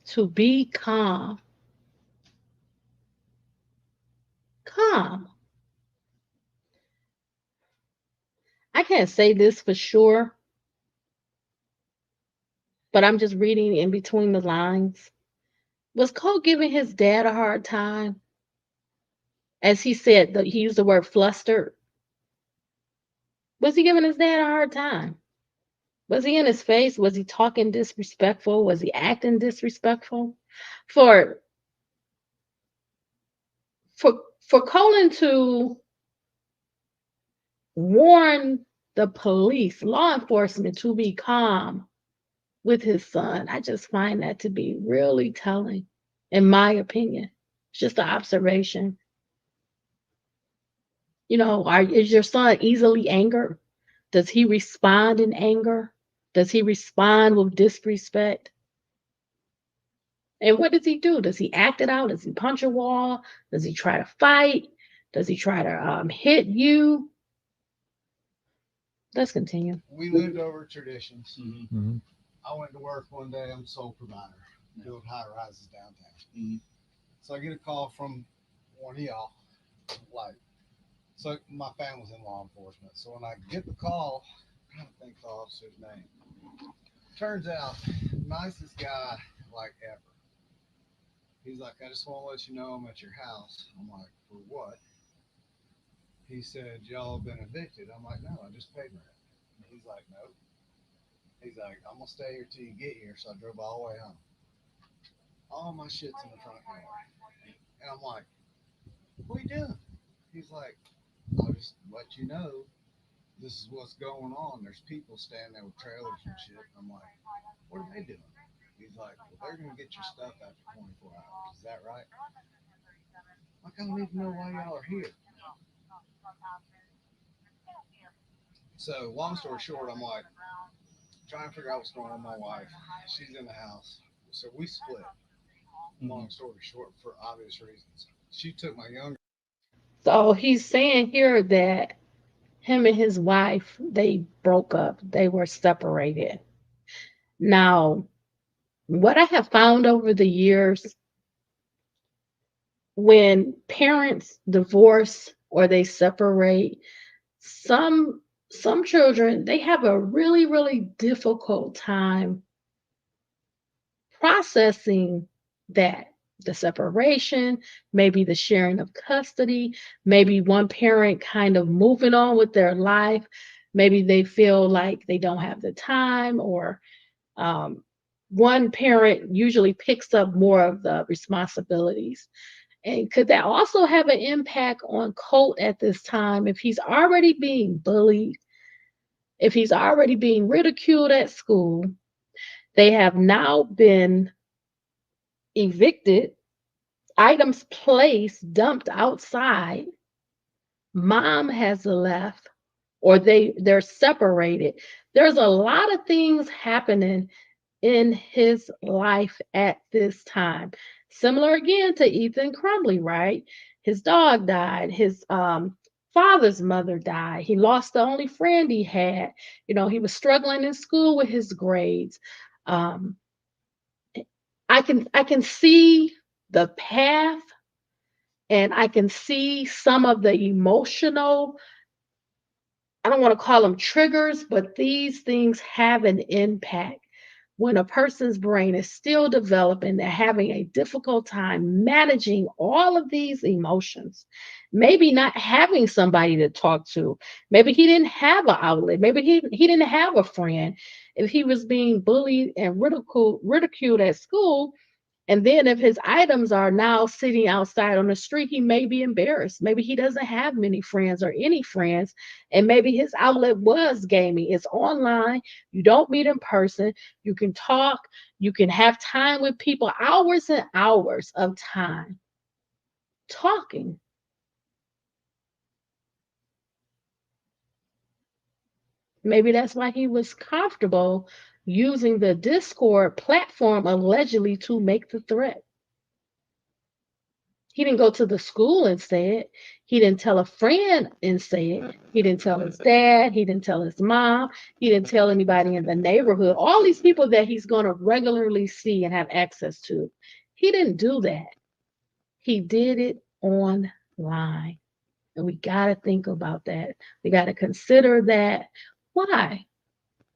to be calm. Calm. I can't say this for sure, but I'm just reading in between the lines. Was Cole giving his dad a hard time? As he said, he used the word flustered. Was he giving his dad a hard time? Was he in his face? Was he talking disrespectful? Was he acting disrespectful? For for Colin to warn the police, law enforcement to be calm with his son, I just find that to be really telling, in my opinion. It's just an observation. Is your son easily angered? Does he respond in anger? Does he respond with disrespect? And what does he do? Does he act it out? Does he punch a wall? Does he try to fight? Does he try to hit you? Let's continue. We lived over traditions. Mm-hmm. I went to work one day. I'm sole provider, build high rises downtown. So I get a call from one of y'all. Like, so my family's in law enforcement. So when I get the call, I'm trying to think the officer's name. Turns out, nicest guy like ever. He's like, I just want to let you know I'm at your house. I'm like, for what? He said, y'all have been evicted. I'm like, no, I just paid rent. He's like, no. He's like, I'm going to stay here till you get here. So I drove all the way home. All my shit's in the front yard. And I'm like, what are you doing? He's like, I'll just let you know this is what's going on. There's people standing there with trailers and shit. I'm like, what are they doing? He's like, well, they're going to get your stuff after 24 hours. Is that right? Like, I don't even know why y'all are here. So, long story short, I'm like, trying to figure out what's going on with my wife. She's in the house. So, we split. Long story short, for obvious reasons. She took my younger. So he's saying here that him and his wife, they broke up. They were separated. Now, what I have found over the years, when parents divorce or they separate, some some children, they have a really, really difficult time processing that, the separation, maybe the sharing of custody, maybe one parent kind of moving on with their life. Maybe they feel like they don't have the time, or um, one parent usually picks up more of the responsibilities. And could that also have an impact on Colt at this time if he's already being bullied, if he's already being ridiculed at school? They have now been evicted, items placed, dumped outside. Mom has left, or they're separated. There's a lot of things happening in his life at this time. Similar again to Ethan Crumley, right? His dog died. His father's mother died. He lost the only friend he had. He was struggling in school with his grades. Um, I can see the path, and I can see some of the emotional, I don't want to call them triggers, but these things have an impact. When a person's brain is still developing, they're having a difficult time managing all of these emotions. Maybe not having somebody to talk to. Maybe he didn't have an outlet. Maybe he didn't have a friend. If he was being bullied and ridiculed at school, and then if his items are now sitting outside on the street, he may be embarrassed. Maybe he doesn't have many friends or any friends. And maybe his outlet was gaming. It's online. You don't meet in person. You can talk. You can have time with people, hours and hours of time talking. Maybe that's why he was comfortable using the Discord platform allegedly to make the threat. He didn't go to the school and say it. He didn't tell a friend and say it. He didn't tell his dad. He didn't tell his mom. He didn't tell anybody in the neighborhood. All these people that he's going to regularly see and have access to. He didn't do that. He did it online. And we got to think about that. We got to consider that. Why?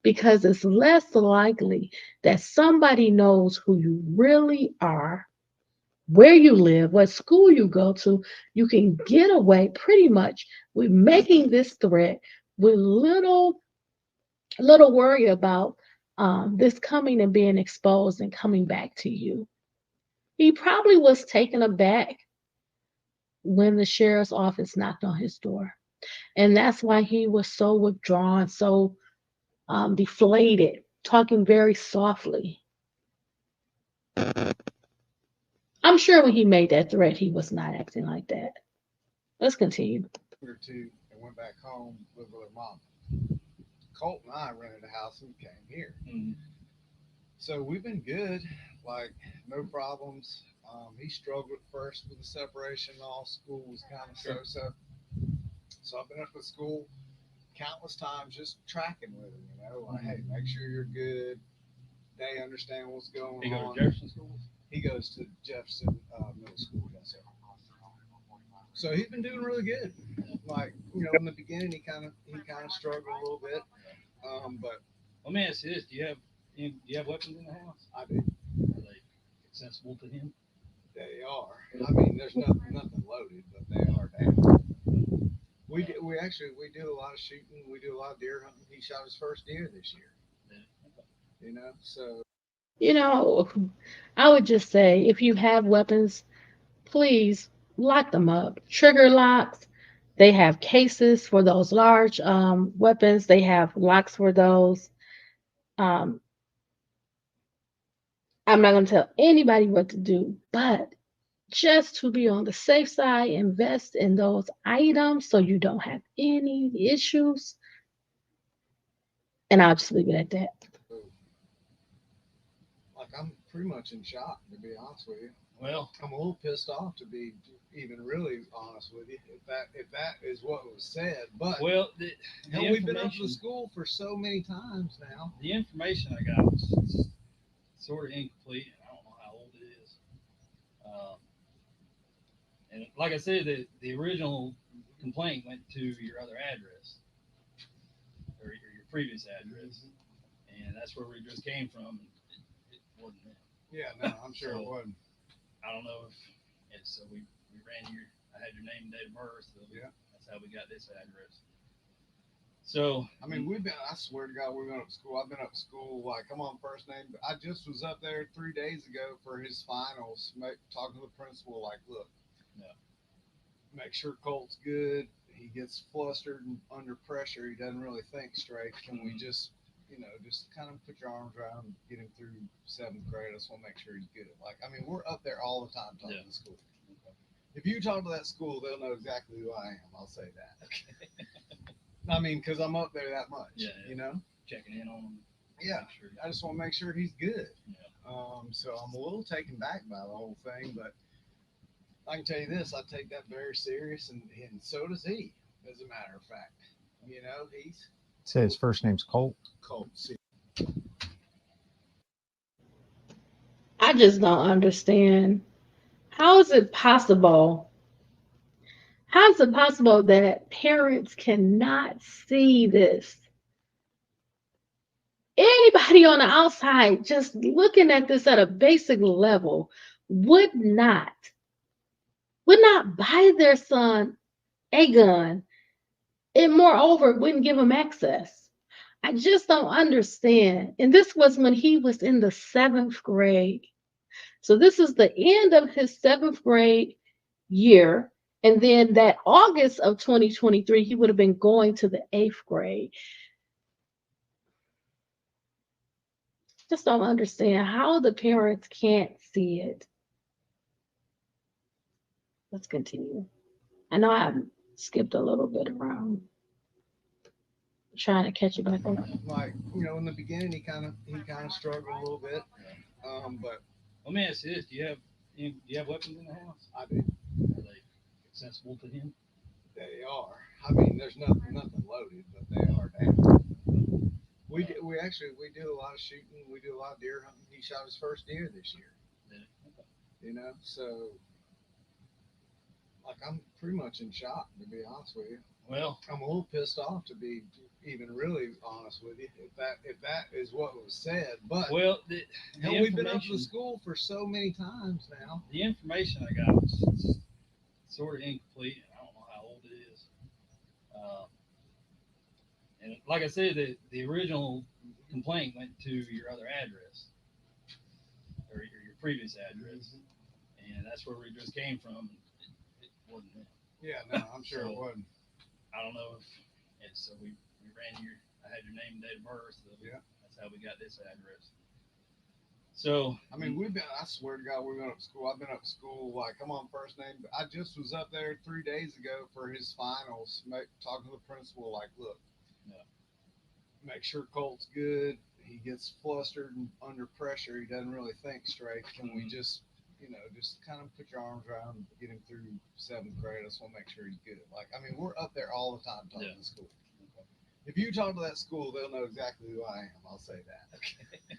Because it's less likely that somebody knows who you really are, where you live, what school you go to. You can get away pretty much with making this threat with little worry about this coming and being exposed and coming back to you. He probably was taken aback when the sheriff's office knocked on his door. And that's why he was so withdrawn, so deflated, talking very softly. I'm sure when he made that threat, he was not acting like that. Let's continue. Or two and went back home, lived with her mom. Colt and I rented a house and came here. So we've been good, like no problems. He struggled at first with the separation. All school was kind of so. So I've been up at school countless times, just tracking with him. Like, hey, make sure you're good. They understand what's going He go on. to Jefferson schools? He goes to Jefferson Middle School. Yes, sir. So he's been doing really good. Like in the beginning, he kind of struggled a little bit. But let me ask you this: do you have weapons in the house? I do. Are they accessible to him? They are. I mean, there's nothing loaded, but they are down. We do a lot of shooting. We do a lot of deer hunting. He shot his first deer this year. Yeah. So. I would just say if you have weapons, please lock them up. Trigger locks. They have cases for those large weapons. They have locks for those. Um, I'm not going to tell anybody what to do, but just to be on the safe side, invest in those items so you don't have any issues. And I'll just leave it at that. Like I'm pretty much in shock, to be honest with you. Well, I'm a little pissed off, to be even really honest with you, if that is what was said. But we've been up to school for so many times now. The information I got was sort of incomplete. I don't know how old it is. And like I said, the original complaint went to your other address or your previous address, and that's where we just came from. It wasn't them. Yeah, no, I'm sure it wasn't. I don't know if it's so we ran your. I had your name and date of birth. So yeah, that's how we got this address. So I mean, I swear to God, we've been up to school. I've been up to school like I'm on first name. I just was up there 3 days ago for his finals, talking to the principal. Like, look, make sure Colt's good. He gets flustered and under pressure. He doesn't really think straight. Can we just kind of put your arms around him, get him through 7th grade? I just want to make sure he's good. Like, I mean, we're up there all the time talking to school. Okay. If you talk to that school, they'll know exactly who I am. I'll say that. Okay. I mean, because I'm up there that much. Yeah. Checking in on him. Yeah. Sure. I just want to make sure he's good. Yeah. So I'm a little taken back by the whole thing, but I can tell you this: I take that very serious, and so does he. As a matter of fact, he's. Say his first name's Colt. Colt. See. I just don't understand. How is it possible? How is it possible that parents cannot see this? Anybody on the outside just looking at this at a basic level would not buy their son a gun, and moreover wouldn't give him access. I just don't understand. And this was when he was in the 7th grade. So this is the end of his 7th grade year. And then that August of 2023, he would have been going to the 8th grade. Just don't understand how the parents can't see it. Let's continue. I know I skipped a little bit around, trying to catch it back up. Like, in the beginning, he kind of struggled a little bit. But let me ask you this: do you have weapons in the house? I do. accessible to him? They are. I mean, there's nothing loaded, but they are down. We do a lot of shooting. We do a lot of deer hunting. He shot his first deer this year. Yeah. You know, so like I'm pretty much in shock, to be honest with you. Well, I'm a little pissed off, to be even really honest with you, if that is what was said. But well, hell, we've been up to the school for so many times now. The information I got was sort of incomplete, and I don't know how old it is. And like I said, the original complaint went to your other address, or your previous address, and that's where we just came from. It wasn't them. Yeah, no, I'm sure it wasn't. I don't know if it's so we ran your. I had your name and date of birth. So yeah, that's how we got this address. So I mean, I swear to God, we've been up to school. I've been up to school like I'm on first name. I just was up there 3 days ago for his finals, talking to the principal. Like, look, make sure Colt's good. He gets flustered and under pressure. He doesn't really think straight. Can we just kind of put your arms around him, get him through 7th grade? I just want to make sure he's good. Like, I mean, we're up there all the time talking to school. If you talk to that school, they'll know exactly who I am. I'll say that. Okay.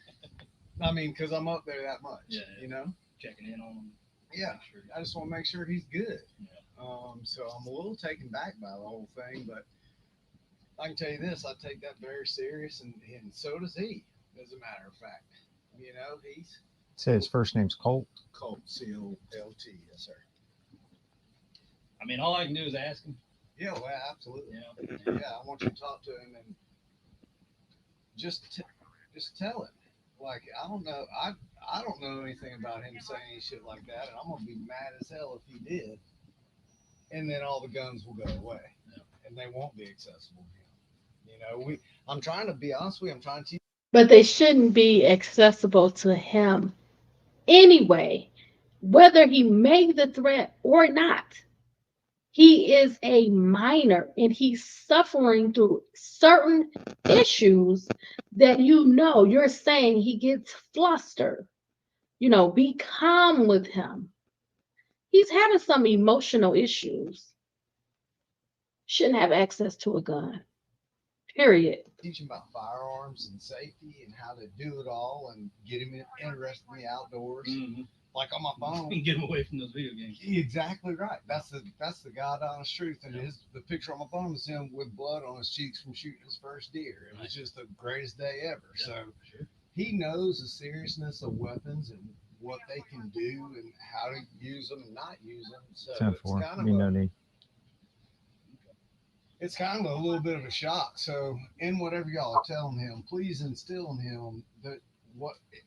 I mean, because I'm up there that much. Yeah. You know, checking in on him. Yeah. Sure. I just want to make sure he's good. Yeah. So I'm a little taken back by the whole thing, but I can tell you this: I take that very serious, and so does he. As a matter of fact, you know, he's. Say his first name's Colt. Colt, C-O-L-T, yes, sir. I mean, all I can do is ask him. Yeah, well, absolutely. Yeah. I want you to talk to him and just tell him. Like, I don't know, I don't know anything about him saying any shit like that, and I'm gonna be mad as hell if he did. And then all the guns will go away, and they won't be accessible to him. You know, I'm trying to be honest with you. I'm trying to. But they shouldn't be accessible to him anyway, whether he made the threat or not. He is a minor and he's suffering through certain issues that you're saying he gets flustered. Be calm with him. He's having some emotional issues. Shouldn't have access to a gun. Period. Teach him about firearms and safety and how to do it all and get him interested in the outdoors. Mm-hmm. Like on my phone, get him away from those video games. Exactly right. That's the God honest truth. And the picture on my phone is him with blood on his cheeks from shooting his first deer. It was just the greatest day ever. Yeah, so he knows the seriousness of weapons and what they can do and how to use them and not use them. So it's kind of a little bit of a shock. So in whatever y'all are telling him, please instill in him that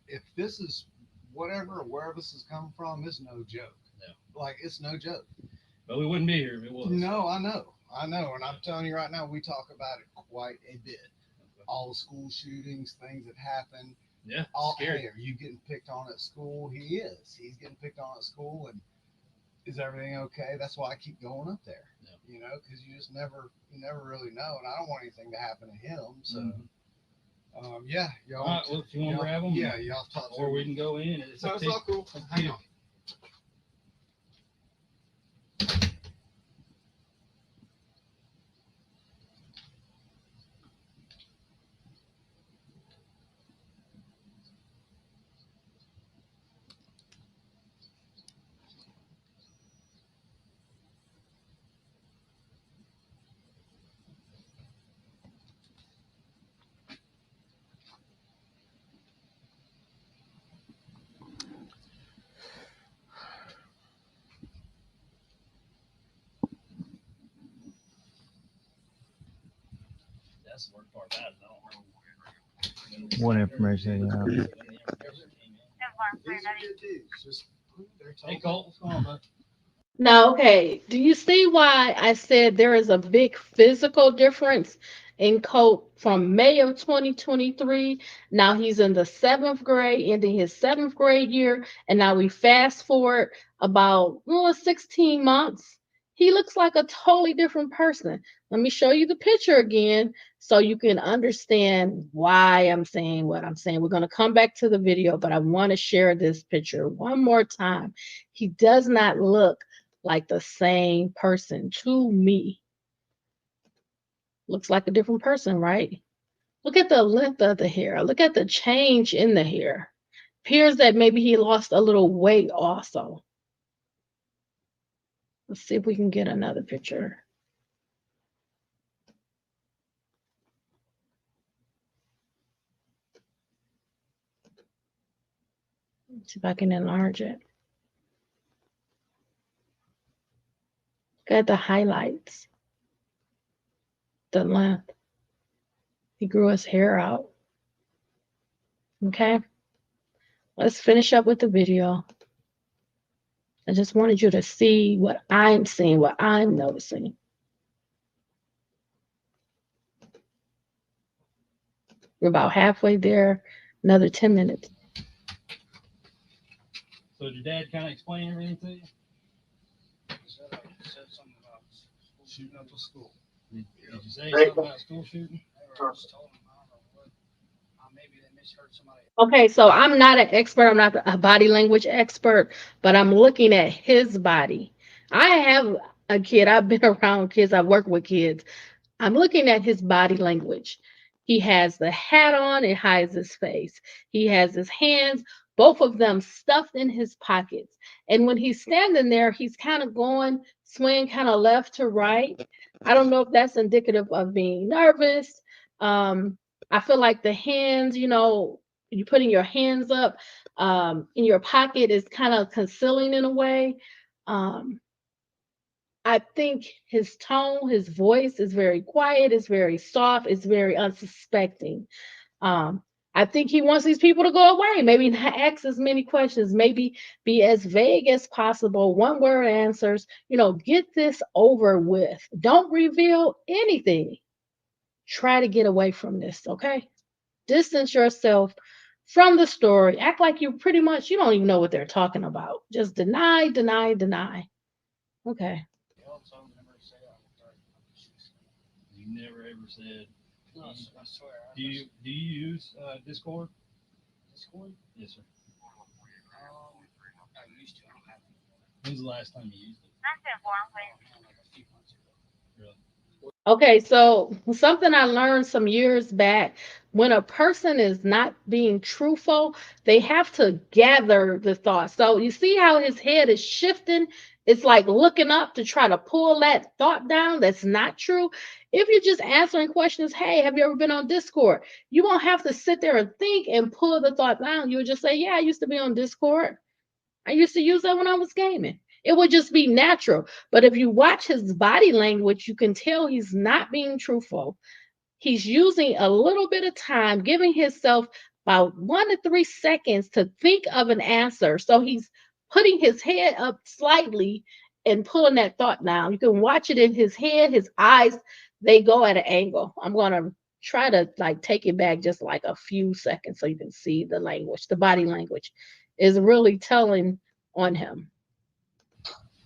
if this is whatever or wherever this is coming from, it's no joke. Yeah. Like, it's no joke. But we wouldn't be here if it was. No, I know. And I'm telling you right now, we talk about it quite a bit. Okay. All the school shootings, things that happen. Yeah. Hey, are you getting picked on at school? He is. He's getting picked on at school. And is everything okay? That's why I keep going up there. Yeah. You know, because you never really know. And I don't want anything to happen to him. So. Mm-hmm. Yeah, y'all. All right, well, if you want to grab them, yeah, y'all talk to or we can go in. It's all cool. Hang on. That's the worst part about it. I don't remember what information you have. Hey, Colt, what's going on, bud? Now, okay, do you see why I said there is a big physical difference in Colt from May of 2023? Now he's in the 7th grade, ending his 7th grade year, and now we fast forward about 16 months. He looks like a totally different person. Let me show you the picture again so you can understand why I'm saying what I'm saying. We're going to come back to the video, but I want to share this picture one more time. He does not look like the same person to me. Looks like a different person, right? Look at the length of the hair. Look at the change in the hair. Appears that maybe he lost a little weight also. Let's see if we can get another picture. Let's see if I can enlarge it. Look at the highlights, the length. He grew his hair out. Okay, let's finish up with the video. I just wanted you to see what I'm seeing, what I'm noticing. We're about halfway there, another 10 minutes. So did your dad kind of explain everything to you? Said something about shooting up a school. Did you say something about school shooting? I just told him, I don't know what. Maybe they misheard somebody. Okay, so I'm not an expert. I'm not a body language expert, but I'm looking at his body. I have a kid. I've been around kids. I've worked with kids. I'm looking at his body language. He has the hat on, it hides his face. He has his hands, both of them stuffed in his pockets. And when he's standing there, he's kind of going, swaying kind of left to right. I don't know if that's indicative of being nervous. I feel like the hands, you putting your hands up in your pocket is kind of concealing in a way. Um, I think his tone, his voice is very quiet, it's very soft, it's very unsuspecting. Um, I think he wants these people to go away. Maybe not ask as many questions, maybe be as vague as possible, one word answers, get this over with. Don't reveal anything. Try to get away from this, okay? Distance yourself from the story. Act like you don't even know what they're talking about. Just deny, deny, deny. Okay. You never ever said. No, I swear. Do you use Discord? Discord? Yes, sir. I used to. I don't have it. When's the last time you used it? Like a few months ago. Really? Okay, so something I learned some years back, when a person is not being truthful, they have to gather the thoughts. So you see how his head is shifting? It's like looking up to try to pull that thought down that's not true. If you're just answering questions, hey, have you ever been on Discord? You won't have to sit there and think and pull the thought down. You would just say, yeah, I used to be on Discord. I used to use that when I was gaming. It would just be natural. But if you watch his body language, you can tell he's not being truthful. He's using a little bit of time, giving himself about 1 to 3 seconds to think of an answer. So he's putting his head up slightly and pulling that thought down. You can watch it in his head, his eyes, they go at an angle. I'm going to try to take it back just like a few seconds so you can see the language. The body language is really telling on him.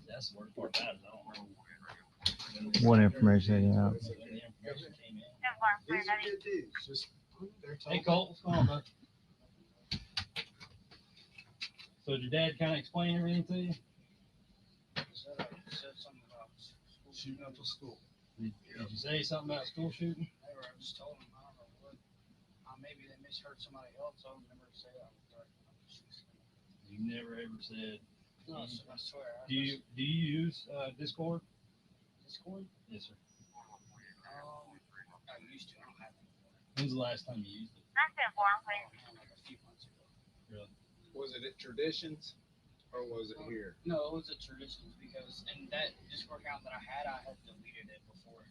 That's the worst part about it. I don't remember What information? Yeah. when the information came in. These are good dudes. Just, they're Hey, talking. Colt, what's going on, bud? So did your dad kind of explain everything to you? Said something about shooting up a school. Did you say something about school shooting? I just told him, I don't know what. Maybe they misheard somebody else. I don't remember to say that. You never ever said. No, I swear. Do you use Discord? Discord? Yes, sir. I used to. I don't have it. When's the last time you used it? Like a few months ago. Really? Was it at Traditions or was it here? No, it was at Traditions because, and that Discord account that I had deleted it before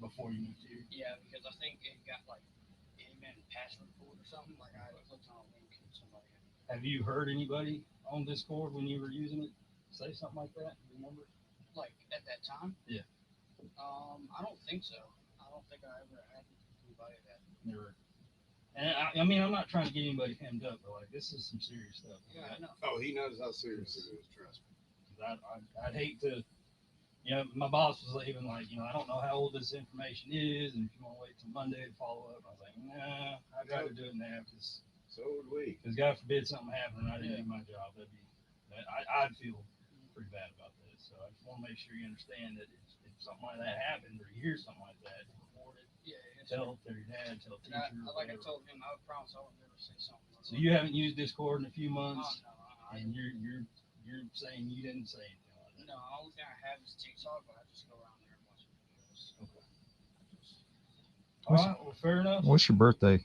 Before you moved here? Yeah, because I think it got amen password pulled or something. Like I clicked on a link and somebody. Have you heard anybody on Discord when you were using it say something like that? Remember? Like at that time? Yeah. I don't think so. I don't think I ever had anybody that. Never. And I mean, I'm not trying to get anybody hemmed up, but this is some serious stuff. Yeah, I know. Oh, he knows how serious it is. Trust me. I'd hate to. My boss was even like, I don't know how old this information is, and if you want to wait till Monday to follow up, I was like, nah, I'd rather do it now because So would we. God forbid something happened and I didn't do my job. I'd feel pretty bad about this. So I just want to make sure you understand that if something like that happens or you hear something like that, report it. Yeah, Tell your dad, tell and I, teacher. like I whatever. told him, I would promise I would never say something. So you haven't used Discord in a few Oh, months, no, and you're saying you didn't say anything like that. no, the only thing I have is TikTok, but I just go around there and watch videos. Okay. All right. Well, fair enough. What's your birthday?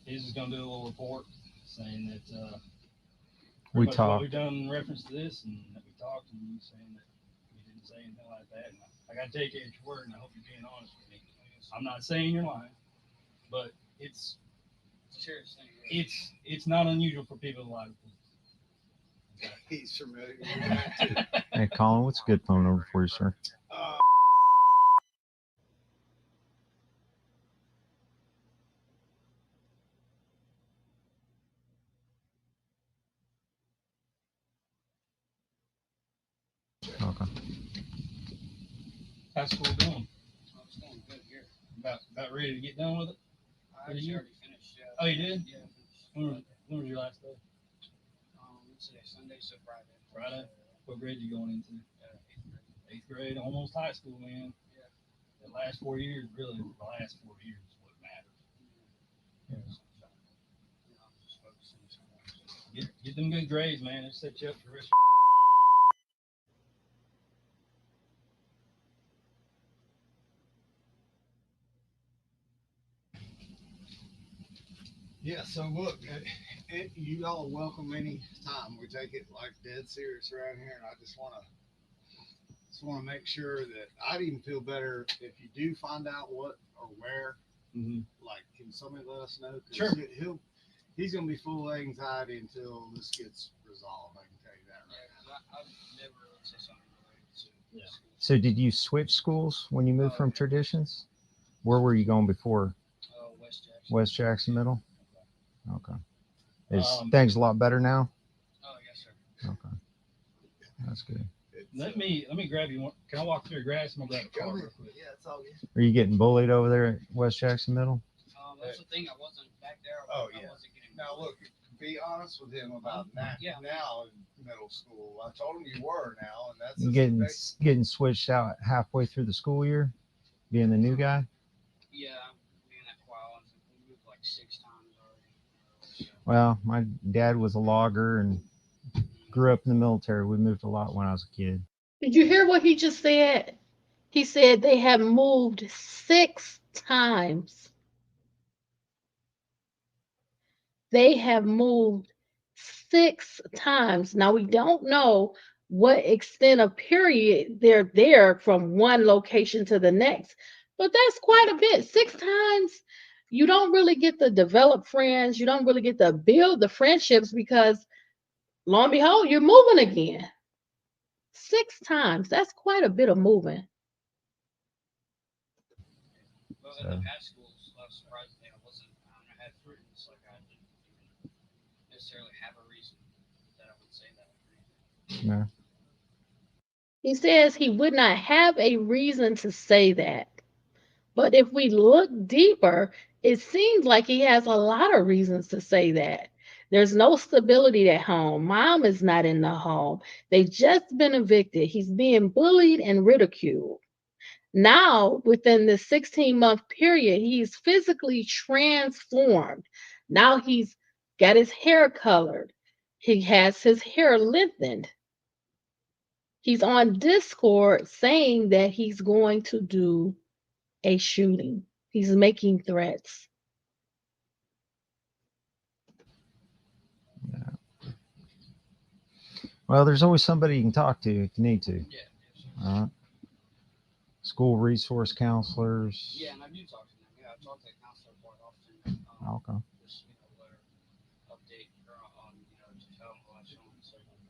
He's just gonna do a little report saying that We pretty much what talked. we've done in reference to this, and that we talked, and you saying that you didn't say anything like that. And I gotta take you at your word, and I hope you're being honest with me. I'm not saying you're lying, but it's not unusual for people to lie to police. He's familiar with that too. Hey, Colin, what's a good phone number for you, sir? Okay. How's school going? Oh, it's going good here. About ready to get done with it? I actually already finished. Yeah. Oh, you did? Yeah, I finished. When was your last day? Today Sunday, so Friday. Friday? What grade you going into? 8th grade. 8th grade, almost high school, man. Yeah. The last 4 years, really, the last 4 years is what matters. Yeah. So, I'm just focusing on something. Get them good grades, man. It'll set you up for the rest. Yeah, so look, you all are welcome any time. We take it like dead serious around here, and I just want to make sure that I'd even feel better if you do find out what or where. Mm-hmm. Like, can somebody let us know? 'Cause Sure. He's gonna be full of anxiety until this gets resolved. I can tell you that right now. I've never really said something related to school. So did you switch schools when you moved from Traditions? Where were you going before? West Jackson. West Jackson Middle? Okay. Is Um, things a lot better now? Oh, yes, sir. Okay. That's good. Let me grab you one. Can I walk through your grass? I'm gonna grab a car real quick. Yeah, it's all good. Are you getting bullied over there at West Jackson Middle? That's the thing. I wasn't back there. Oh, I yeah. wasn't getting. Now look, be honest with him about that. Yeah. Now in middle school, I told him you were now, and that's You getting switched out halfway through the school year, being the new guy? Yeah, I'm being that while. We moved like 6 times already. So. Well, my dad was a logger and grew up in the military. We moved a lot when I was a kid. Did you hear what he just said? He said they have moved 6 times. They have moved 6 times. Now, we don't know what extent of period they're there from one location to the next, but that's quite a bit. 6 times, you don't really get to develop friends. You don't really get to build the friendships because, lo and behold, you're moving again. 6 times. That's quite a bit of moving. Well, in the past schools, surprisingly, I had friends. Like, I didn't even necessarily have a reason that I would say that. Yeah. He says he would not have a reason to say that. But if we look deeper, it seems like he has a lot of reasons to say that. There's no stability at home. Mom is not in the home. They've just been evicted. He's being bullied and ridiculed. Now, within the 16-month period, he's physically transformed. Now he's got his hair colored. He has his hair lengthened. He's on Discord saying that he's going to do a shooting. He's making threats. Yeah. Well, there's always somebody you can talk to if you need to. Yeah. School resource counselors. Yeah, and I do talk to them. Yeah, I talk to the counselor quite often. Okay. Just, let her update her on, just how I'm watching and stuff like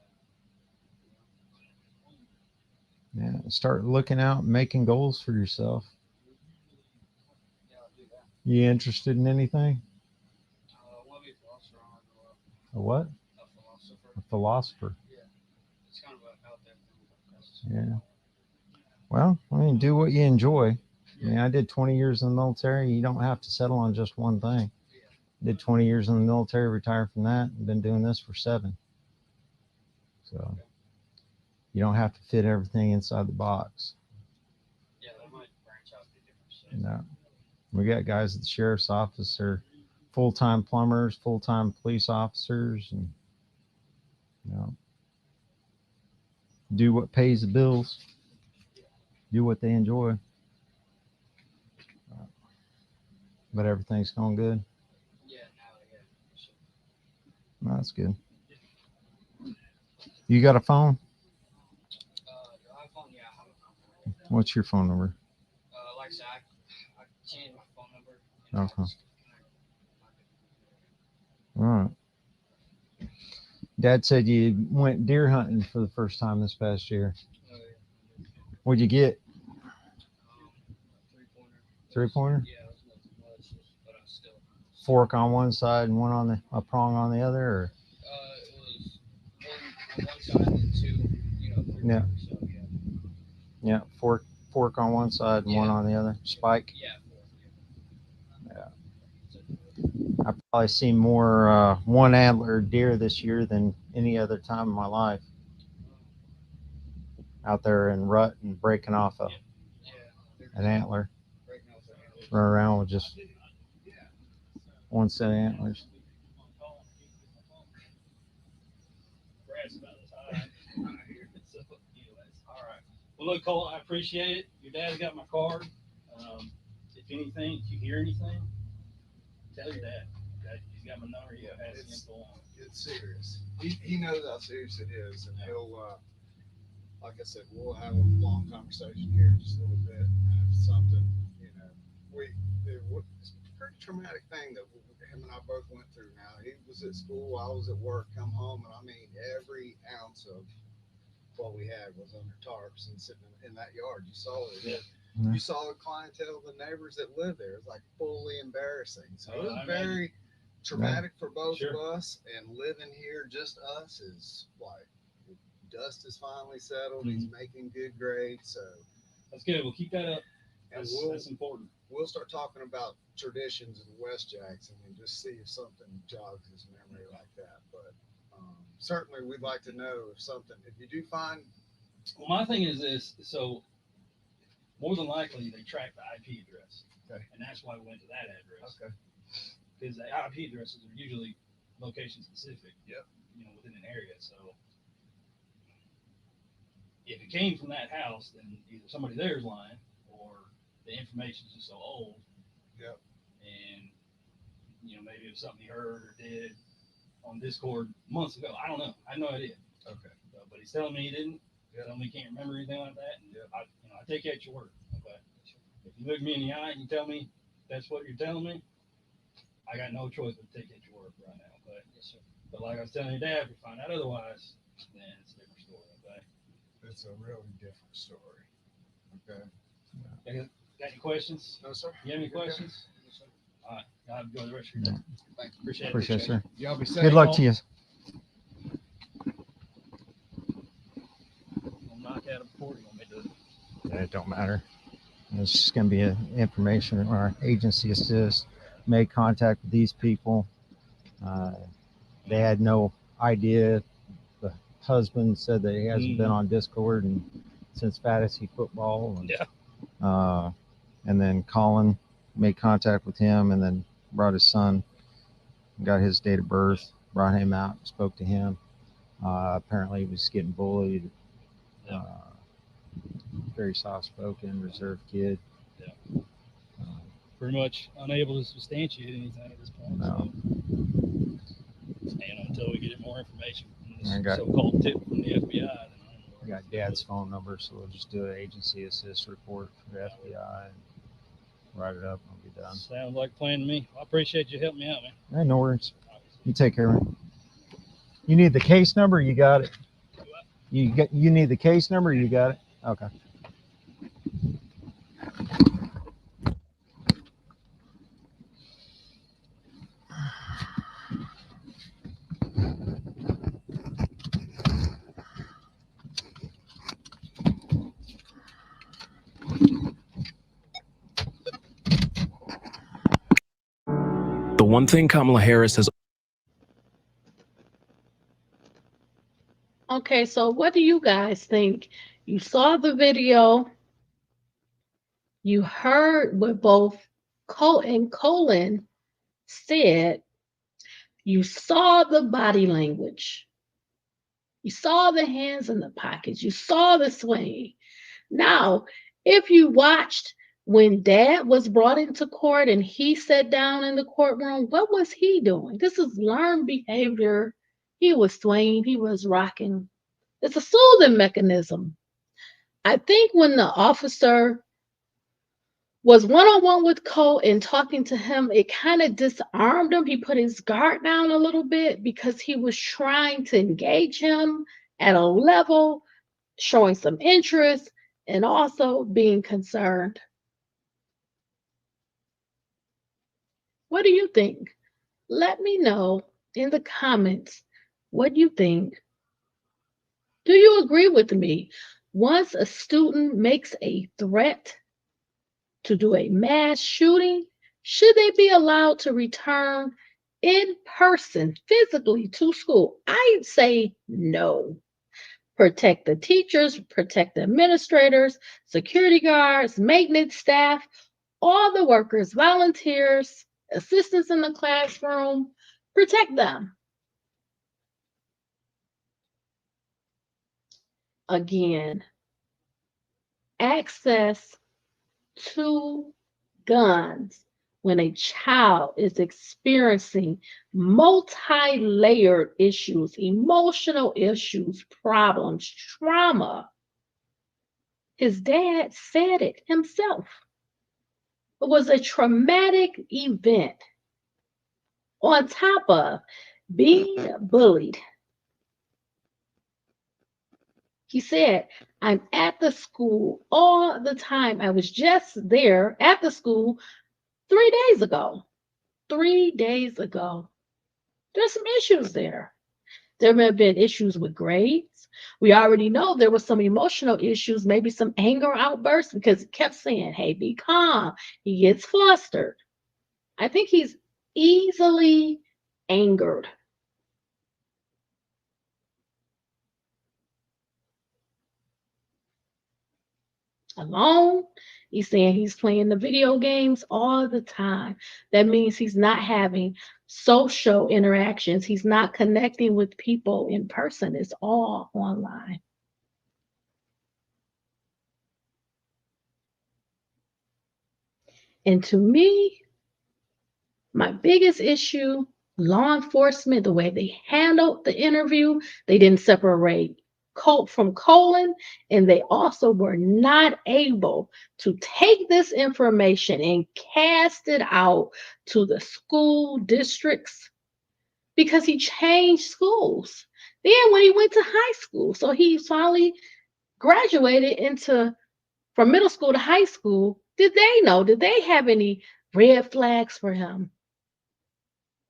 that. Yeah. Start looking out and making goals for yourself. Yeah, I'll do that. You interested in anything? I want to be a philosopher. I want to grow up. A what? A philosopher. A philosopher. Yeah. It's kind of out there. Yeah. Well, I mean, do what you enjoy. I mean, I did 20 years in the military. You don't have to settle on just one thing. Did 20 years in the military, retired from that, and been doing this for 7. So you don't have to fit everything inside the box. Yeah, that might branch out to different stuff. No. We got guys at the sheriff's office that are full-time plumbers, full-time police officers, and do what pays the bills, do what they enjoy. But everything's going good. Yeah, yeah. So, No, that's good. You got a phone? the iPhone, yeah, I have a phone. What's your phone number? Like I said, I changed my phone number. And Okay. I just All right. Dad said you went deer hunting for the first time this past year. What'd you get? 3-pointer. 3-pointer? Yeah, it was nothing much, but I still. Fork on one side and one on a prong on the other, or? It was one on one side and 2, 3 Yeah. So yeah. Yeah, fork on one side and one on the other. Spike. Yeah. I've probably seen more one antler deer this year than any other time in my life. Out there in rut and breaking off an antler. Run around with just one set of antlers. All right. Well, look, Cole, I appreciate it. Your dad's got my card. If anything, if you hear anything, tell your dad. Okay? He's got my number. You can pass the info on. It's serious. He knows how serious it is, and he'll, like I said, we'll have a long conversation here in just a little bit. And if something, it's a pretty traumatic thing that him and I both went through. Now he was at school, I was at work, come home, and I mean every ounce of what we had was under tarps and sitting in that yard. You saw it. Yeah. You saw the clientele, the neighbors that lived there. It was like fully embarrassing. So it was I very traumatic for both Sure. of us. And living here, just us, is like dust is finally settled. He's making good grades. So that's good. We'll keep that up. and That's important. we'll start talking about traditions in West Jackson and just see if something jogs his memory like that. But certainly we'd like to know if you do find. Well, my thing is this. So more than likely they track the IP address. Okay. And that's why we went to that address. Okay. Because the IP addresses are usually location specific. Yep. Within an area. So if it came from that house, then either somebody there is lying or the information is just so old. Yep. And maybe it was something he heard or did on Discord months ago. I don't know. I have no idea. Okay. But he's telling me he didn't. Yep. Telling me he can't remember anything like that. And Yep. I take you at your word. Okay. If you look me in the eye and you tell me that's what you're telling me, I got no choice but to take you at your word right now. Okay. Yes, sir. But like I was telling your dad, if you find out otherwise, then it's a different story. Okay. It's a really different story. Okay. Got any questions? No, sir. You have any You're okay. questions? All right. Y'all enjoy the rest of your day. Thank you. Appreciate it. Appreciate it, sir. Y'all be safe. Good luck to you. Gonna knock out a report. You want me to do it? It don't matter. It's just going to be an information. Our agency assist made contact with these people. They had no idea. The husband said that he hasn't been on Discord since fantasy football. And, Yeah. And then Colin made contact with him and then brought his son, got his date of birth, brought him out, spoke to him. Apparently he was getting bullied. Very soft-spoken, reserved kid. Yeah. Pretty much unable to substantiate anything at this point. No. So, until we get more information from I this got- so-called tip from the FBI. Then I don't know We got Dad's phone number, so we'll just do an agency assist report for the FBI and write it up and we'll be done. Sounds like a plan to me. I appreciate you helping me out, man. Hey, no worries. You take care of it. You need the case number? You got it. You need the case number? You got it. Okay. The one thing Kamala Harris has Okay, so what do you guys think? You saw the video, you heard what both Colt and Colin said, you saw the body language, you saw the hands in the pockets, you saw the swing. Now, if you watched when Dad was brought into court and he sat down in the courtroom, what was he doing? This is learned behavior. He was swaying, he was rocking. It's a soothing mechanism. I think when the officer was one-on-one with Cole and talking to him, it kind of disarmed him. He put his guard down a little bit because he was trying to engage him at a level, showing some interest, and also being concerned. What do you think? Let me know in the comments what you think. Do you agree with me? Once a student makes a threat to do a mass shooting, should they be allowed to return in person, physically to school? I say no. Protect the teachers, protect the administrators, security guards, maintenance staff, all the workers, volunteers, assistants in the classroom. Protect them. Again, access to guns when a child is experiencing multi-layered issues, emotional issues, problems, trauma. His dad said it himself. It was a traumatic event on top of being bullied. He said, I'm at the school all the time. I was just there at the school 3 days ago. 3 days ago. There's some issues there. There may have been issues with grades. We already know there were some emotional issues, maybe some anger outbursts because he kept saying, hey, be calm. He gets flustered. I think he's easily angered. Alone. He's saying he's playing the video games all the time. That means he's not having social interactions. He's not connecting with people in person. It's all online. And to me, my biggest issue, law enforcement, the way they handled the interview, they didn't separate Colt from Colin, and they also were not able to take this information and cast it out to the school districts because he changed schools. Then when he went to high school, so he finally graduated from middle school to high school. Did they know? Did they have any red flags for him?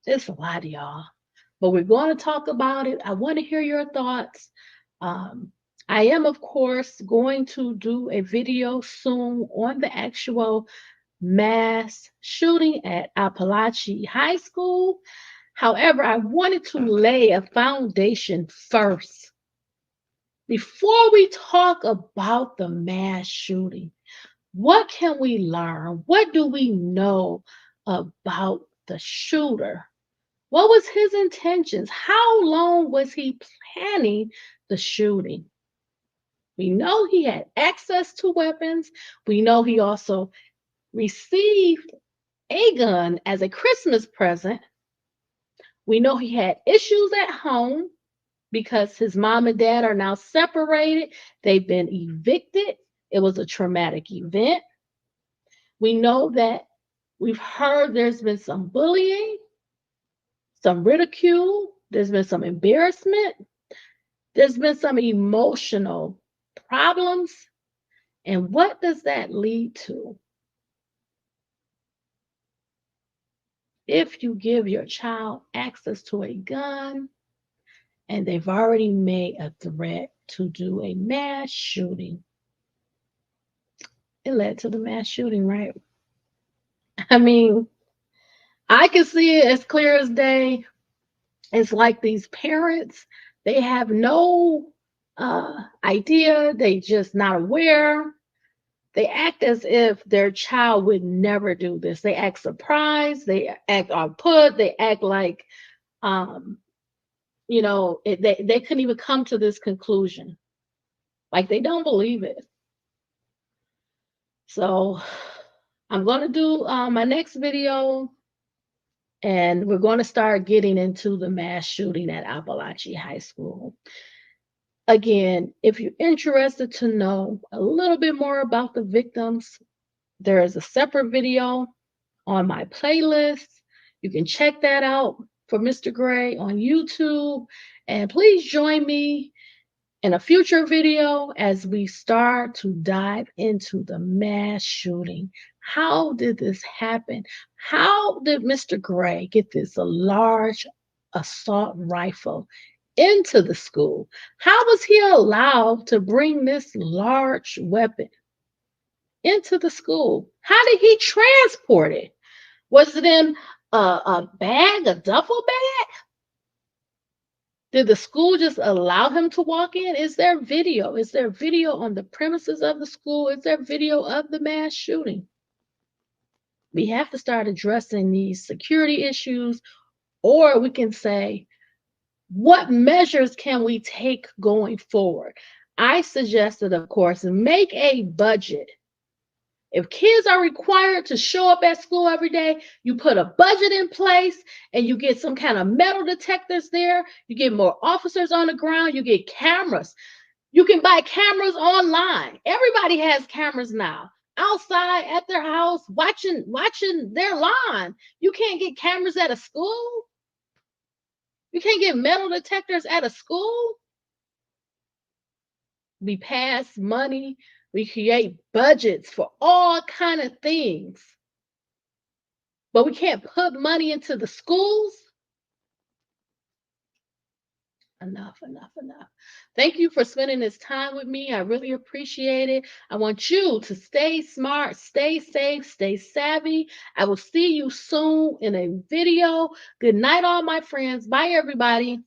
It's a lot, y'all. But we're going to talk about it. I want to hear your thoughts. I am, of course, going to do a video soon on the actual mass shooting at Appalachian High School. However, I wanted to lay a foundation first before we talk about the mass shooting. What can we learn? What do we know about the shooter? What was his intentions? How long was he planning the shooting? We know he had access to weapons. We know he also received a gun as a Christmas present. We know he had issues at home because his mom and dad are now separated. They've been evicted. It was a traumatic event. We know that we've heard there's been some bullying, some ridicule, there's been some embarrassment, there's been some emotional problems. And what does that lead to? If you give your child access to a gun and they've already made a threat to do a mass shooting, it led to the mass shooting, right? I mean, I can see it as clear as day. It's like these parents, they have no idea, they just not aware. They act as if their child would never do this. They act surprised, they act on put, they act like um, they couldn't even come to this conclusion. Like they don't believe it. So I'm going to do my next video, and we're going to start getting into the mass shooting at Appalachia High School. Again, if you're interested to know a little bit more about the victims, there is a separate video on my playlist. You can check that out for Mr. Gray on YouTube. And please join me in a future video as we start to dive into the mass shooting. How did this happen? How did Mr. Gray get this large assault rifle into the school? How was he allowed to bring this large weapon into the school? How did he transport it? Was it in a bag, a duffel bag? Did the school just allow him to walk in? Is there video? Is there video on the premises of the school? Is there video of the mass shooting? We have to start addressing these security issues, or we can say, what measures can we take going forward? I suggested, of course, make a budget. If kids are required to show up at school every day, you put a budget in place and you get some kind of metal detectors there. You get more officers on the ground. You get cameras. You can buy cameras online. Everybody has cameras now. Outside at their house, watching their lawn. You can't get cameras at a school. You can't get metal detectors at a school. We pass money. We create budgets for all kind of things. But we can't put money into the schools. Enough. Thank you for spending this time with me. I really appreciate it. I want you to stay smart, stay safe, stay savvy. I will see you soon in a video. Good night, all my friends. Bye, everybody.